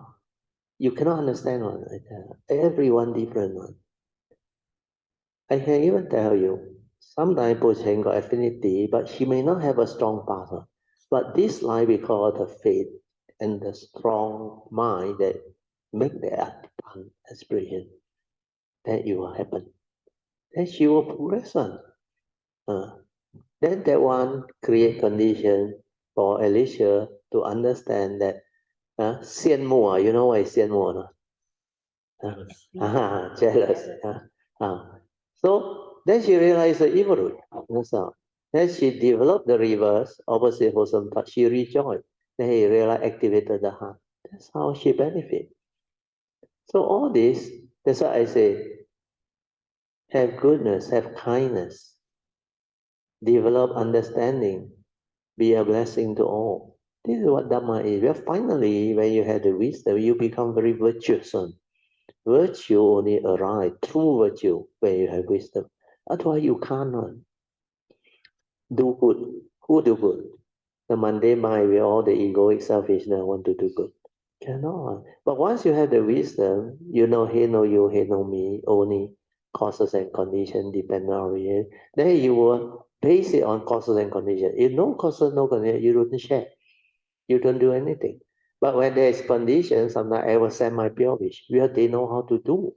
Speaker 1: you cannot understand one. Everyone different one. I can even tell you, sometimes Poaching got affinity, but she may not have a strong past. But this line we call the faith and the strong mind that make the aspiration, that it will happen. Then she will progress on. Then that one create condition for Alicia to understand that 羡慕 you know what is 羡慕 or not? Jealous. So then she realized the evil root. Then she developed the reverse, opposite wholesome thought. She rejoiced. Then he realized, activated the heart. That's how she benefit. So all this, that's why I say, have goodness, have kindness, develop understanding, be a blessing to all. This is what Dhamma is. Well, finally, when you have the wisdom, you become very virtuous. Virtue only arrives, true virtue, when you have wisdom. Otherwise, you cannot do good. Who do good? The mundane mind with all the egoic selfishness want to do good. Cannot. But once you have the wisdom, you know he know you, he know me, only causes and conditions depend on it. Then you will base it on causes and conditions. If no causes, no condition, you don't share. You don't do anything. But when there is conditions, sometimes I will send my pure wish, where they know how to do.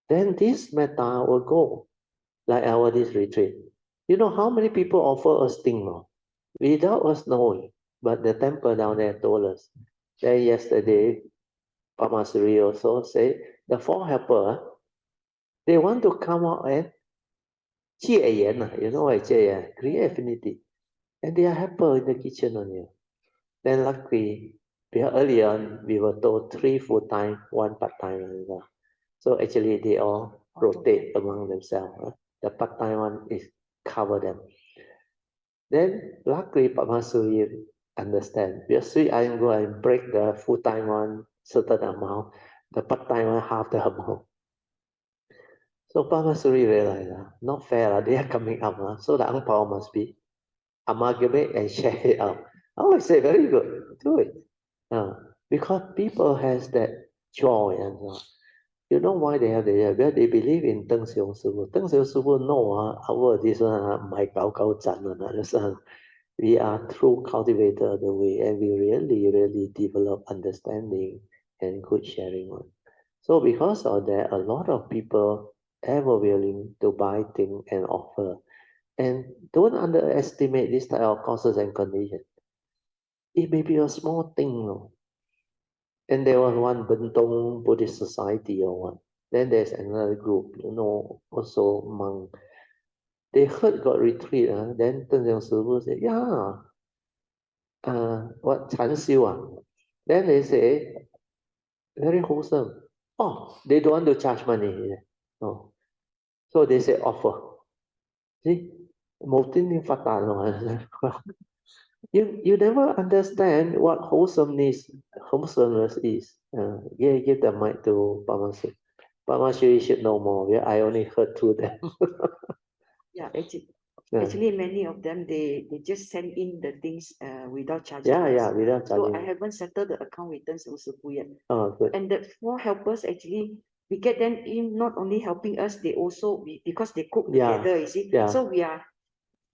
Speaker 1: Then this metta will go, like our this retreat. You know how many people offer us things now? Without us knowing. But the temple down there told us. Then yesterday, Pamasuri also said, the four helpers, they want to come out and 戒言, you know what 戒言? Create affinity. And they are helper in the kitchen on you. Then luckily, because earlier on, we were told 3 full-time, 1 part-time. So actually, they all rotate among themselves. The part-time one is cover them. Then luckily, Pamasuri understand. Because I am going to break the full-time one certain amount, the part-time one half the amount. So Pamasuri realized, not fair, they are coming up. So the ang pao must be amalgamate and share it out. I always say, very good, do it. Because people has that joy and so on. You know why they have the because they believe in Deng Xiong Sư. Deng Xiong Sư know our this one, my gao gao zhan, we are true cultivator of the way, and we really develop understanding and good sharing on. So because of that, a lot of people ever willing to buy things and offer. And don't underestimate this type of causes and conditions. It may be a small thing, no? And there was one Bentong Buddhist Society or one. Then there's another group, also monk. They heard got retreat, then Deng Xiong Sư said, yeah, what 禅修 Then they say, very wholesome. Oh, they don't want to charge money. No. So they say offer. See, you never understand what wholesomeness is. Give the mic to Pamasu. Pamasu should know more. Yeah, I only heard through them.
Speaker 3: Yeah, actually, many of them they just send in the things without charging.
Speaker 1: Yeah, without charging.
Speaker 3: So I haven't settled the account with Deng Xiong Sư yet.
Speaker 1: Oh, good.
Speaker 3: And the 4 helpers actually, we get them in not only helping us, they also because they cook together. You see, so we are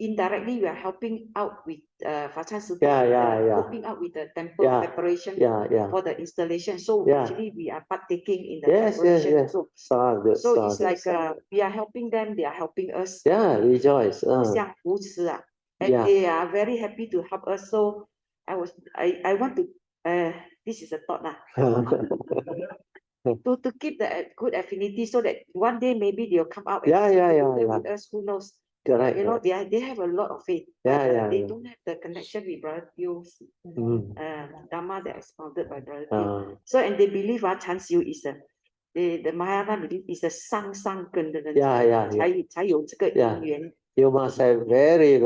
Speaker 3: indirectly we are helping out with Fachan Sư helping out with the temple preparation for the installation. So actually we are partaking in the preparation also. So it's like we are helping them, they are helping us.
Speaker 1: Yeah, rejoice.
Speaker 3: And they are very happy to help us. So I want to this is a thought to keep the good affinity so that one day maybe they'll come out and with us, who knows.
Speaker 1: Correct.
Speaker 3: You know, they have a lot of faith. They don't have the connection with Brother Tio's Dhamma that expounded by Brother Tio. So and they believe 禅修 is the Mahayana belief is a 上根的人才有这个因缘。
Speaker 1: You must have very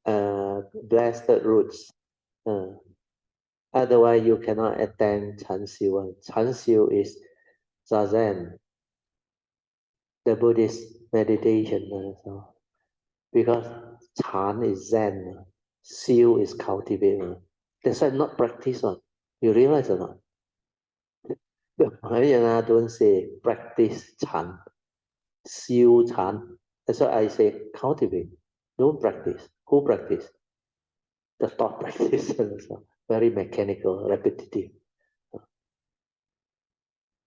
Speaker 1: blessed roots. Otherwise, you cannot attend Chansiu. Chansiu is Zazen, the Buddhist meditation. Because Chan is Zen, Siu is cultivation. That's why not practice one. You realize or not? The Mahayana don't say practice Chan, Siu Chan. That's why I say cultivate. Don't practice. Who practice? The thought practice. Very mechanical, repetitive.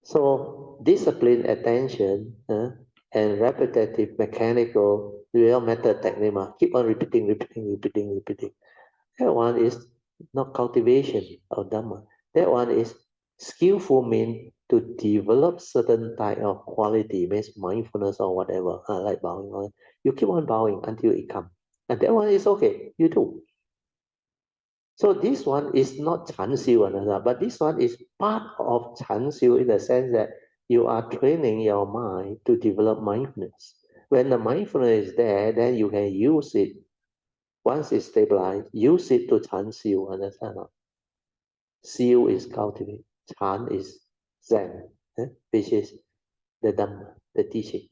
Speaker 1: So discipline, attention, and repetitive, mechanical, real method technique. Keep on repeating. That one is not cultivation of Dhamma. That one is skillful mean to develop certain type of quality, means mindfulness or whatever, like bowing. You keep on bowing until it comes. And that one is okay, you do. So this one is not Chansiu, but this one is part of Chansiu in the sense that you are training your mind to develop mindfulness. When the mindfulness is there, then you can use it. Once it's stabilized, use it to Chansiu, understand? Siu is cultivate, Chan is Zen, which is the Dhamma, the teaching.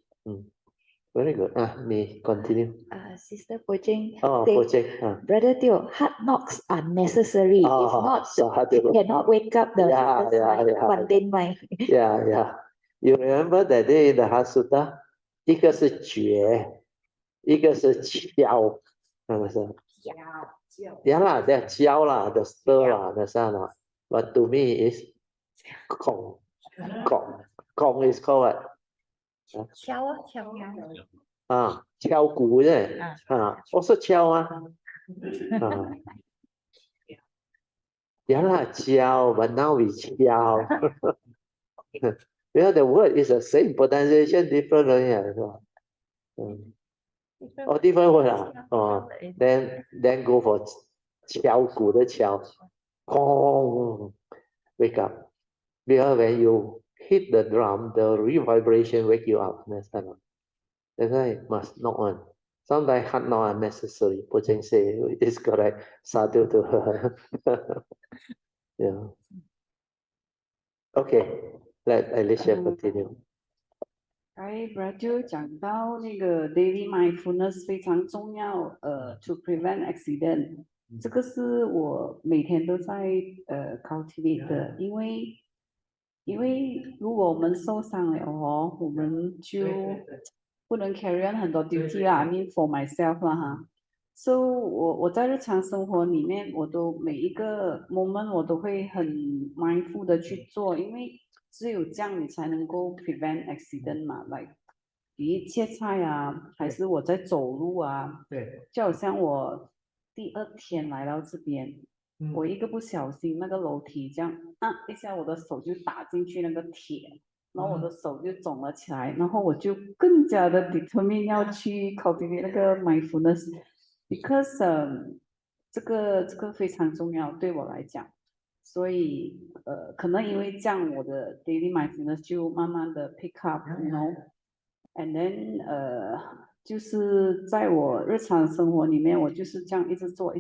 Speaker 1: Very good. Me continue.
Speaker 5: Sister Pojing,
Speaker 1: Pojing.
Speaker 5: Brother Teo, hard knocks are necessary. If not, cannot wake up the mundane mind.
Speaker 1: Yeah. You remember that day in the Hatha 一个是觉，一个是教，是不是？Yeah lah, that 教 lah, the stir lah, the sound lah. But to me is 拱is called what? 敲鼓的是敲啊Yeah lah, 教 but now we 敲 the word is the same, pronunciation different is吧different word then go for 敲鼓的敲 wake up because when you hit the drum, the revibration wake you up. Understand? That's why must knock on. Sometimes hard knock are necessary. Pojing say it's correct. Sadhu to her. Yeah. Okay. Let Alicia continue.
Speaker 3: Brother 讲到那个 daily mindfulness 非常重要，to prevent accident，这个是我每天都在cultivate 的，因为如果我们受伤了我们就不能 carry on 很多 duty 啦 ，I mean for myself 啦哈。So 我在日常生活里面，我都每一个 moment 我都会很 mindful 的去做，因为只有这样你才能够 prevent accident 嘛 ，like 比如切菜啊，还是我在走路啊，对，就好像我第2天来到这边，我一个不小心那个楼梯这样一下我的手就打进去那个铁，然后我的手就肿了起来，然后我就更加的 determine 要去 cultivate 那个 mindfulness，because 这个非常重要对我来讲，所以可能因为这样我的 daily mindfulness 就慢慢的 pick up，you know。And then 就是在我日常生活里面，我就是这样一直做，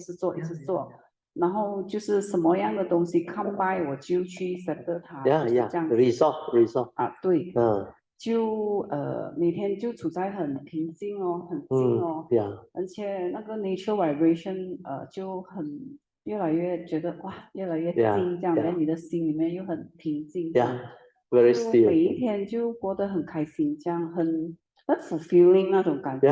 Speaker 3: 然后就是什么样的东西 come by 我就去 settle 它，就是这样
Speaker 1: resolve
Speaker 3: 对，就每天就处在很平静很静而且那个 nature vibration 就很越来越觉得哇越来越静这样，然后你的心里面又很平静
Speaker 1: ，very still，
Speaker 3: 每一天就过得很开心，这样很 fulfilling 那种感觉，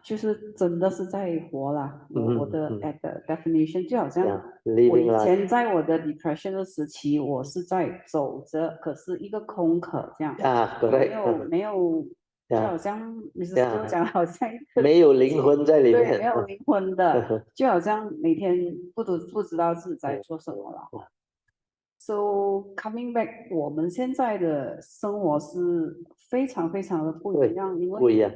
Speaker 3: 就是真的是在活啦。我的 definition 就好像我以前在我的 depression 的时期，我是在走着，可是一个空壳这样，没有，就好像 Mrs. 就讲，好像
Speaker 1: 没有灵魂在里面，
Speaker 3: 对，没有灵魂的，就好像每天不知道自己在做什么了。So coming back， 我们现在的生活是非常非常的不一样，因为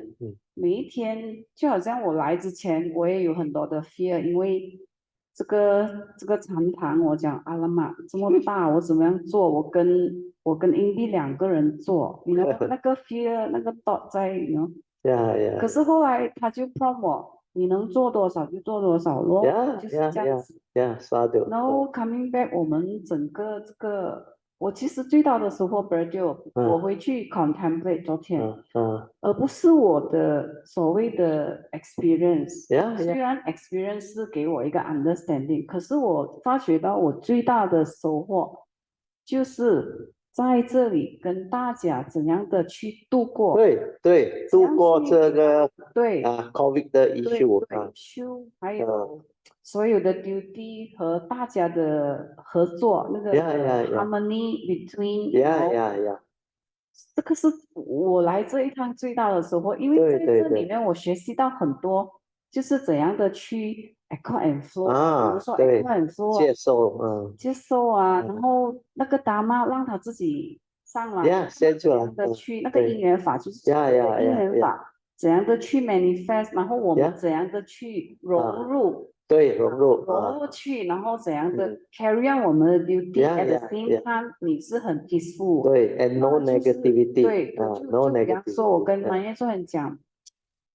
Speaker 3: 每一天就好像我来之前，我也有很多的 fear， 因为这个禅堂，我讲阿拉玛这么大，我怎么样做？我跟英弟2个人做，那个 fear 那个 thought 在，可是后来他就 prompt 我，你能做多少就做多少咯，就是这样子。
Speaker 1: sadhu.
Speaker 3: 然后 coming back，我们整个这个，我其实最大的收获 b r 我回去 contemplate 昨天，而不是我的所谓的 experience。虽然 experience 是给我一个 understanding，可是我发觉到我最大的收获就是在这里跟大家怎样的去度过。
Speaker 1: 对，度过这个
Speaker 3: 对
Speaker 1: COVID 的 issue
Speaker 3: 还有所有的 duty 和大家的合作，那个 harmony between，这个是我来这一趟最大的收获，因为在这里面我学习到很多，就是怎样的去 accord and flow，比如说 accord and flow，接受啊，然后那个Dhamma让他自己上来，怎样的去那个因缘法就是因缘法，怎样的去 manifest， 然后我们怎样的去融入去，然后怎样的 carry on 我们的 duty at the same time， 你是很 peaceful，
Speaker 1: and no negativity，
Speaker 3: 对，就比方说我跟南叶做人讲，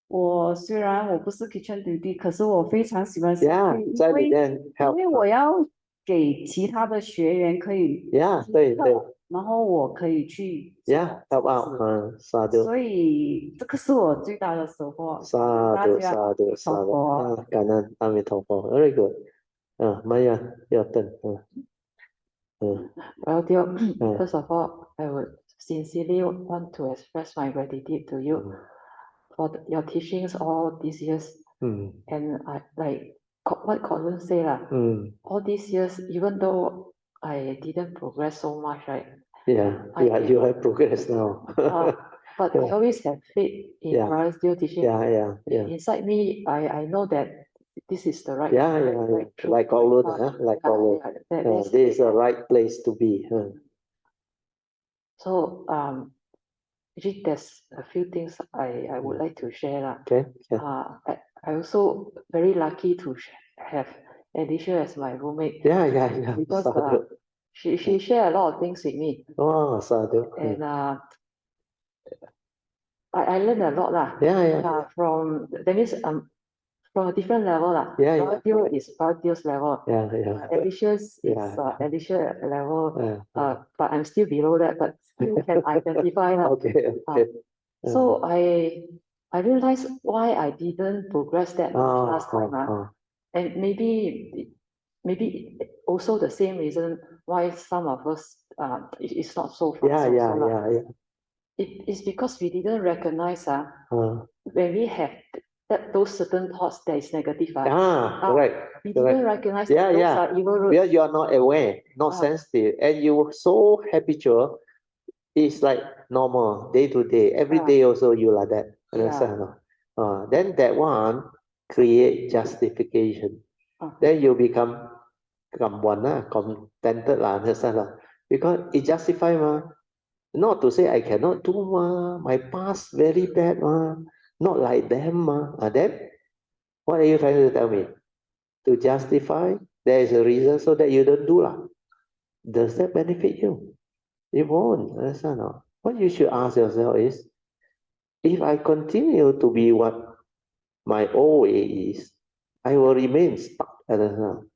Speaker 3: 我虽然我不是 kitchen duty， 可是我非常喜欢因为我要给其他的学员可以
Speaker 1: 对，
Speaker 3: 然后我可以去
Speaker 1: help out，
Speaker 3: 所以这个是我最大的收获。
Speaker 1: sadhu，感恩阿弥陀佛 ，very good。Maya, your turn.
Speaker 5: Well, dear, first of all, I would sincerely want to express my gratitude to you for your teachings all these years. And I like what Colin say lah. All these years, even though I didn't progress so much, right?
Speaker 1: You have progressed now.
Speaker 5: But I always have faith in Brother Deo's teaching. Inside me, I know that this is the right.
Speaker 1: Like always, this is the right place to be.
Speaker 5: So actually, there's a few things I would like to share lah.
Speaker 1: Okay.
Speaker 5: I also very lucky to have Alicia as my roommate. Because she share a lot of things with me.
Speaker 1: Oh, sadhu.
Speaker 5: And I learned a lot lah. From that means from a different level lah. Dio is Dio's level. Alicia's is Alicia level. But I'm still below that, but still can identify lah. So I realized why I didn't progress that much last time. And maybe also the same reason why some of us it's not so fast also. It is because we didn't recognize when we have those certain thoughts that is negative.
Speaker 1: Correct.
Speaker 5: We didn't recognize that those are evil roots.
Speaker 1: Because you are not aware, not sensitive, and you so habitual. It's like normal, day to day. Every day also you like that. Understand? Then that one create justification. Then you become contented lah. Understand? Because it justify not to say I cannot do my past very bad not like them then what are you trying to tell me? To justify there is a reason so that you don't do lah. Does that benefit you? It won't. Understand? What you should ask yourself is, if I continue to be what my old way is, I will remain stuck. Understand?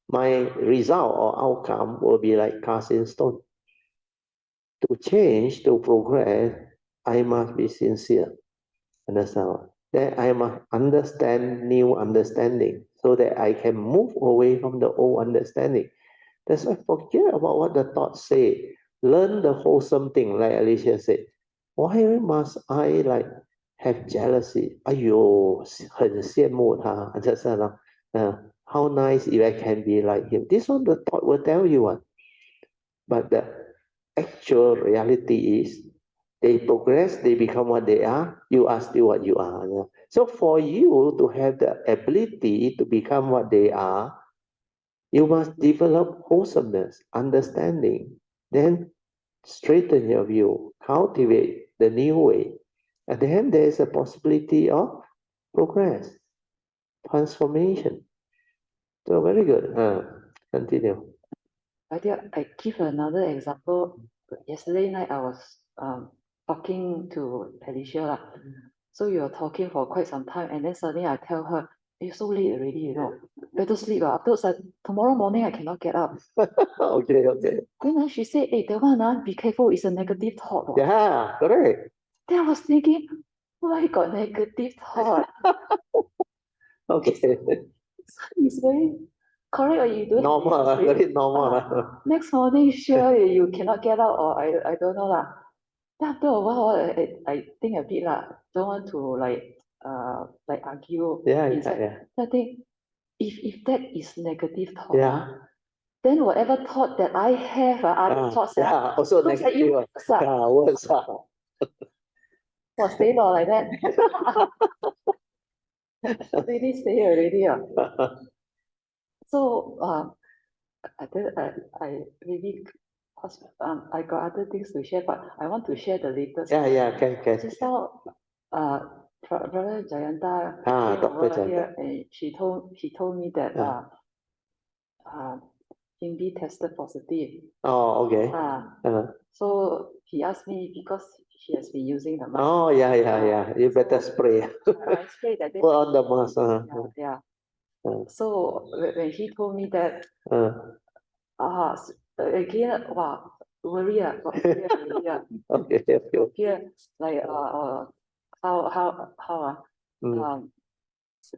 Speaker 1: My result or outcome will be like cast in stone. To change, to progress, I must be sincere. Understand? Then I must understand new understanding so that I can move away from the old understanding. That's why forget about what the thoughts say. Learn the wholesome thing, like Alicia said. Why must I like have jealousy? 哎呦，很羡慕他，how nice if I can be like him. This one the thought will tell you one. But the actual reality is they progress, they become what they are, you are still what you are. So for you to have the ability to become what they are, you must develop wholesomeness, understanding, then straighten your view, cultivate the new way. And then there is a possibility of progress, transformation. So very good. Continue.
Speaker 5: I give another example. Yesterday night I was talking to Alicia.
Speaker 3: So you're talking for quite some time, and then suddenly I tell her, it's so late already, you know, better sleep. Afterwards, tomorrow morning I cannot get up.
Speaker 1: Okay, okay.
Speaker 3: Then she said, hey, that one, be careful, it's a negative thought.
Speaker 1: Yeah, correct.
Speaker 3: Then I was thinking, why got negative thought?
Speaker 1: Okay.
Speaker 3: It's very correct, or you don't
Speaker 1: Normal, very normal.
Speaker 3: next morning, sure, you cannot get out, or I don't know lah. Then after a while, I think a bit lah, don't want to like argue.
Speaker 1: Yeah,
Speaker 3: inside.
Speaker 1: yeah.
Speaker 3: I think if that is negative thought,
Speaker 1: Yeah.
Speaker 3: then whatever thought that I have, other thoughts,
Speaker 1: yeah, also
Speaker 3: looks like
Speaker 1: negative.
Speaker 3: you
Speaker 1: Worse.
Speaker 3: was stay like that. Really stay already. So I maybe I got other things to share, but I want to share the latest.
Speaker 1: Yeah, can.
Speaker 3: Just now, Brother Jayanta came
Speaker 1: Dr.
Speaker 3: over
Speaker 1: Jayanta.
Speaker 3: here, and he told me that Hindi tested positive.
Speaker 1: Oh, okay.
Speaker 3: So he asked me because he has been using the mask.
Speaker 1: Oh, yeah. You better spray.
Speaker 3: I spray that.
Speaker 1: Put on the mask.
Speaker 3: Yeah. So when he told me that, again, wow, worry,
Speaker 1: Okay.
Speaker 3: fear, like how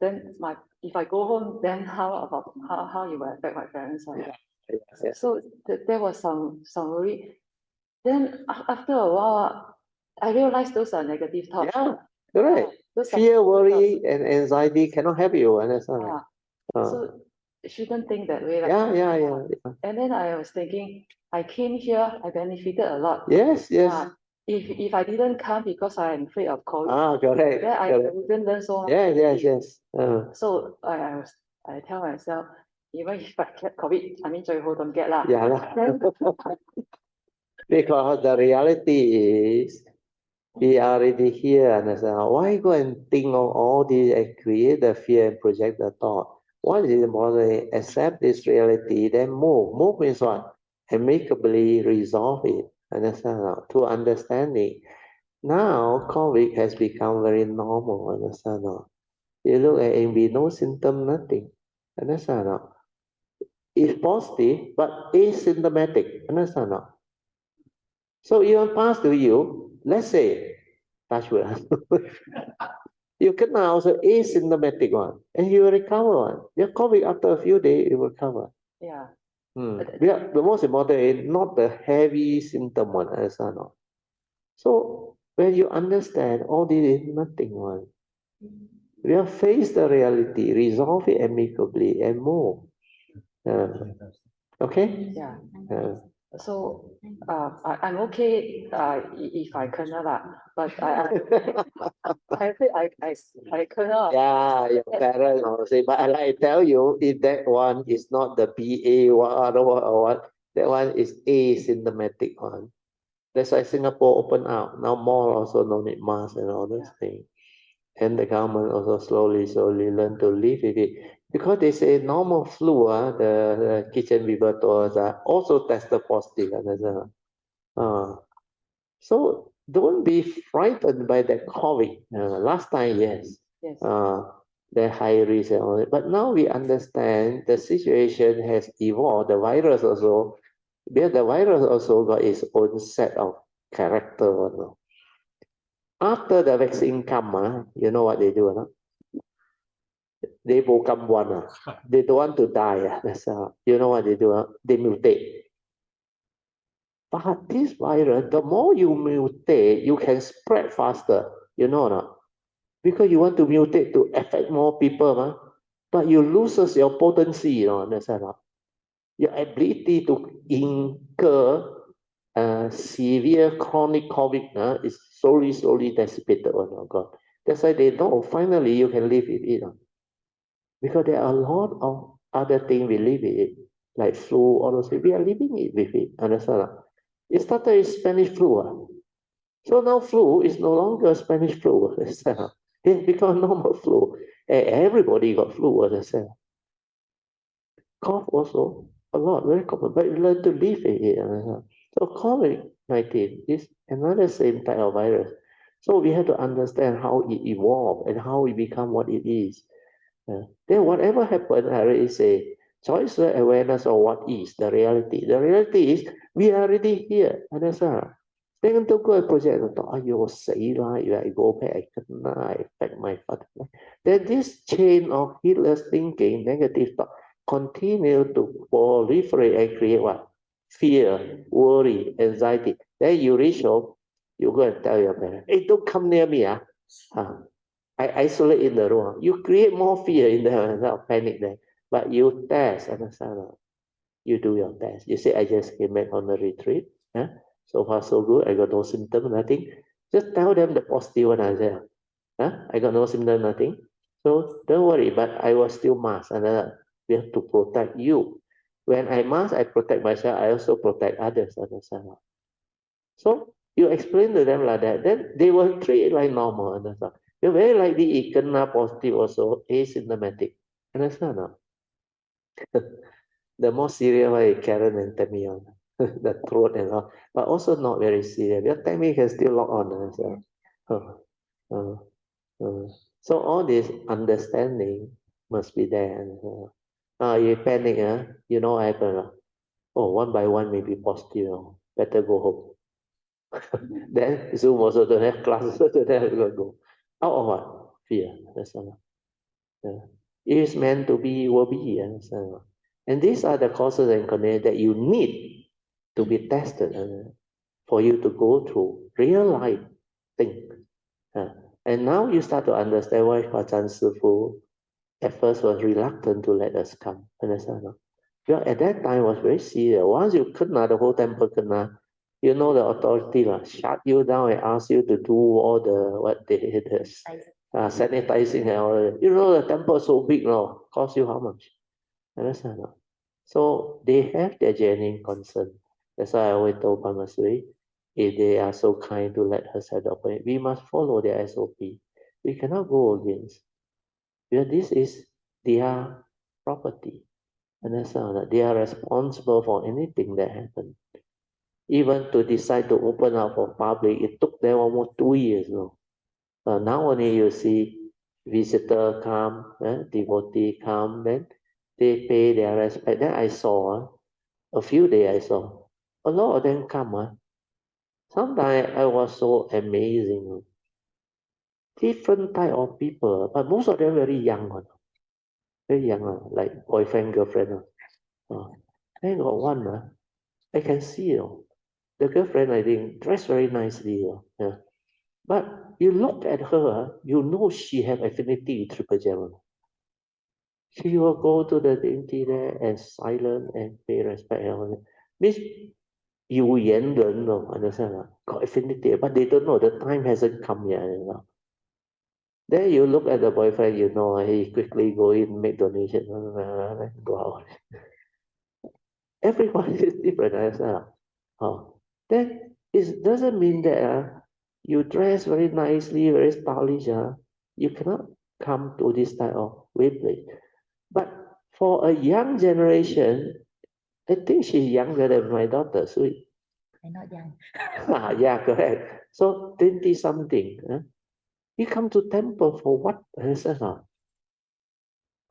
Speaker 3: then if I go home, then how it will affect my parents?
Speaker 1: Yeah.
Speaker 3: So there was some worry. Then after a while, I realized those are negative thoughts.
Speaker 1: Yeah, correct. Fear, worry, and anxiety cannot help you. Understand?
Speaker 3: So shouldn't think that way.
Speaker 1: Yeah.
Speaker 3: And then I was thinking, I came here, I benefited a lot.
Speaker 1: Yes.
Speaker 3: If I didn't come because I'm afraid of COVID,
Speaker 1: correct.
Speaker 3: then I wouldn't learn so much.
Speaker 1: Yes.
Speaker 3: So I tell myself, even if I get COVID, I mean, 最好 don't get lah.
Speaker 1: Yeah. Because the reality is, we are already here. Understand? Why go and think of all this and create the fear and project the thought? What is important? Accept this reality, then move. Move means what? Amicably resolve it. Understand? To understanding. Now, COVID has become very normal. Understand? You look at it, no symptom, nothing. Understand? It's positive, but asymptomatic. Understand? So even pass to you, let's say, touch wood. You can now also asymptomatic one, and you will recover one. Your COVID after a few days, it will recover.
Speaker 3: Yeah.
Speaker 1: The most important is not the heavy symptom one. So when you understand all this is nothing one, we have faced the reality, resolve it amicably, and move. Okay?
Speaker 3: Yeah. So I'm okay if I kena lah, but I feel I kena.
Speaker 1: Yeah, your parents will say, but like I tell you, if that one is not the BA or what, that one is asymptomatic one. That's why Singapore open up. Now more also no need mask and all those things. And the government also slowly learn to live with it. Because they say normal flu, the kitchen people told us, also tested positive. So don't be frightened by the COVID. Last time, yes. The high risk and all that. But now we understand the situation has evolved. The virus also, because the virus also got its own set of character. After the vaccine come, you know what they do? They become one. They don't want to die. That's you know what they do? They mutate. But this virus, the more you mutate, you can spread faster. You know or not? Because you want to mutate to affect more people, but you loses your potency, you know, understand? Your ability to incur severe chronic COVID is slowly dissipated. Oh God. That's why they know finally you can live with it. Because there are a lot of other things we live with it, like flu, all those things. We are living it with it. Understand? It started with Spanish flu. So now flu is no longer Spanish flu. It's become normal flu. Everybody got flu. Understand? Cough also, a lot, very common, but you learn to live with it. So COVID-19 is another same type of virus. So we have to understand how it evolved and how it become what it is. Then whatever happened, I already say, choice awareness of what is the reality. The reality is we are already here. Understand? Then to go project, ayo, say lah, if I go back, I kena, I affect my father. Then this chain of heedless thinking, negative thought, continue to proliferate and create what? Fear, worry, anxiety. Then you reach home, you go and tell your parents, hey, don't come near me. I isolate in the room. You create more fear in them, panic there. But you test, understand? You do your best. You say, I just came back on the retreat. So far, so good. I got no symptom, nothing. Just tell them the positive one. I say, I got no symptom, nothing. So don't worry, but I was still mask. And we have to protect you. When I mask, I protect myself. I also protect others. Understand? So you explain to them like that, then they will treat it like normal. Understand? You're very likely it kena positive also asymptomatic. Understand? The more serious one is Karen and Tammy on the throat and all, but also not very serious. Your Tammy can still lock on. So all this understanding must be there. You panic, you know what happened? Oh, one by one maybe positive. Better go home. Then Zoom also don't have classes, don't have to go. Out of what? Fear. That's all. Yeah. It is meant to be, will be. And these are the causes and conditions that you need to be tested for you to go through real life thing. And now you start to understand why Huachan Sifu at first was reluctant to let us come. Understand? Because at that time was very serious. Once you kena, the whole temple kena, you know the authority shut you down and ask you to do all the what they sanitizing and all that. You know the temple is so big now, cost you how much? Understand? So they have their genuine concern. That's why I always told Pamasuri, if they are so kind to let us have the appointment, we must follow their SOP. We cannot go against. Because this is their property. Understand that they are responsible for anything that happens. Even to decide to open up for public, it took them almost 2 years. Now only you see visitor come, devotee come, then they pay their respect. Then I saw, a few days I saw, a lot of them come. Sometimes I was so amazing. Different type of people, but most of them very young. Very young, like boyfriend, girlfriend. Then got one, I can see the girlfriend, I think, dressed very nicely. Yeah. But you look at her, you know she have affinity with Triple Gem. She will go to the dainty there and silent and pay respect. Means you yan ren, understand? Got affinity, but they don't know the time hasn't come yet. Then you look at the boyfriend, you know, he quickly go in, make donation, go out. Everyone is different, understand? Then it doesn't mean that you dress very nicely, very stylish. You cannot come to this type of wavelength. But for a young generation, I think she's younger than my daughter. So
Speaker 5: I'm not young.
Speaker 1: yeah, correct. So 20 something. You come to temple for what? Understand?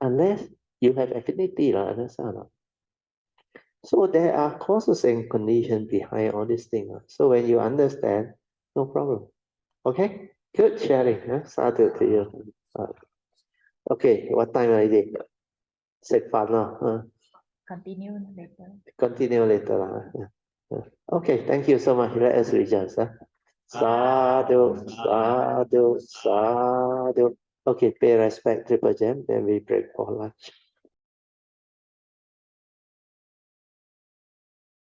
Speaker 1: Unless you have affinity, understand? So there are causes and conditions behind all these things. So when you understand, no problem. Okay, good sharing. Sadhu to you. Okay, what time already? 食飯啦.
Speaker 5: Continue later.
Speaker 1: Continue later. Okay, thank you so much. Let us rejoice. Sadhu, sadhu, sadhu. Okay, pay respect, Triple Gem, then we break for lunch.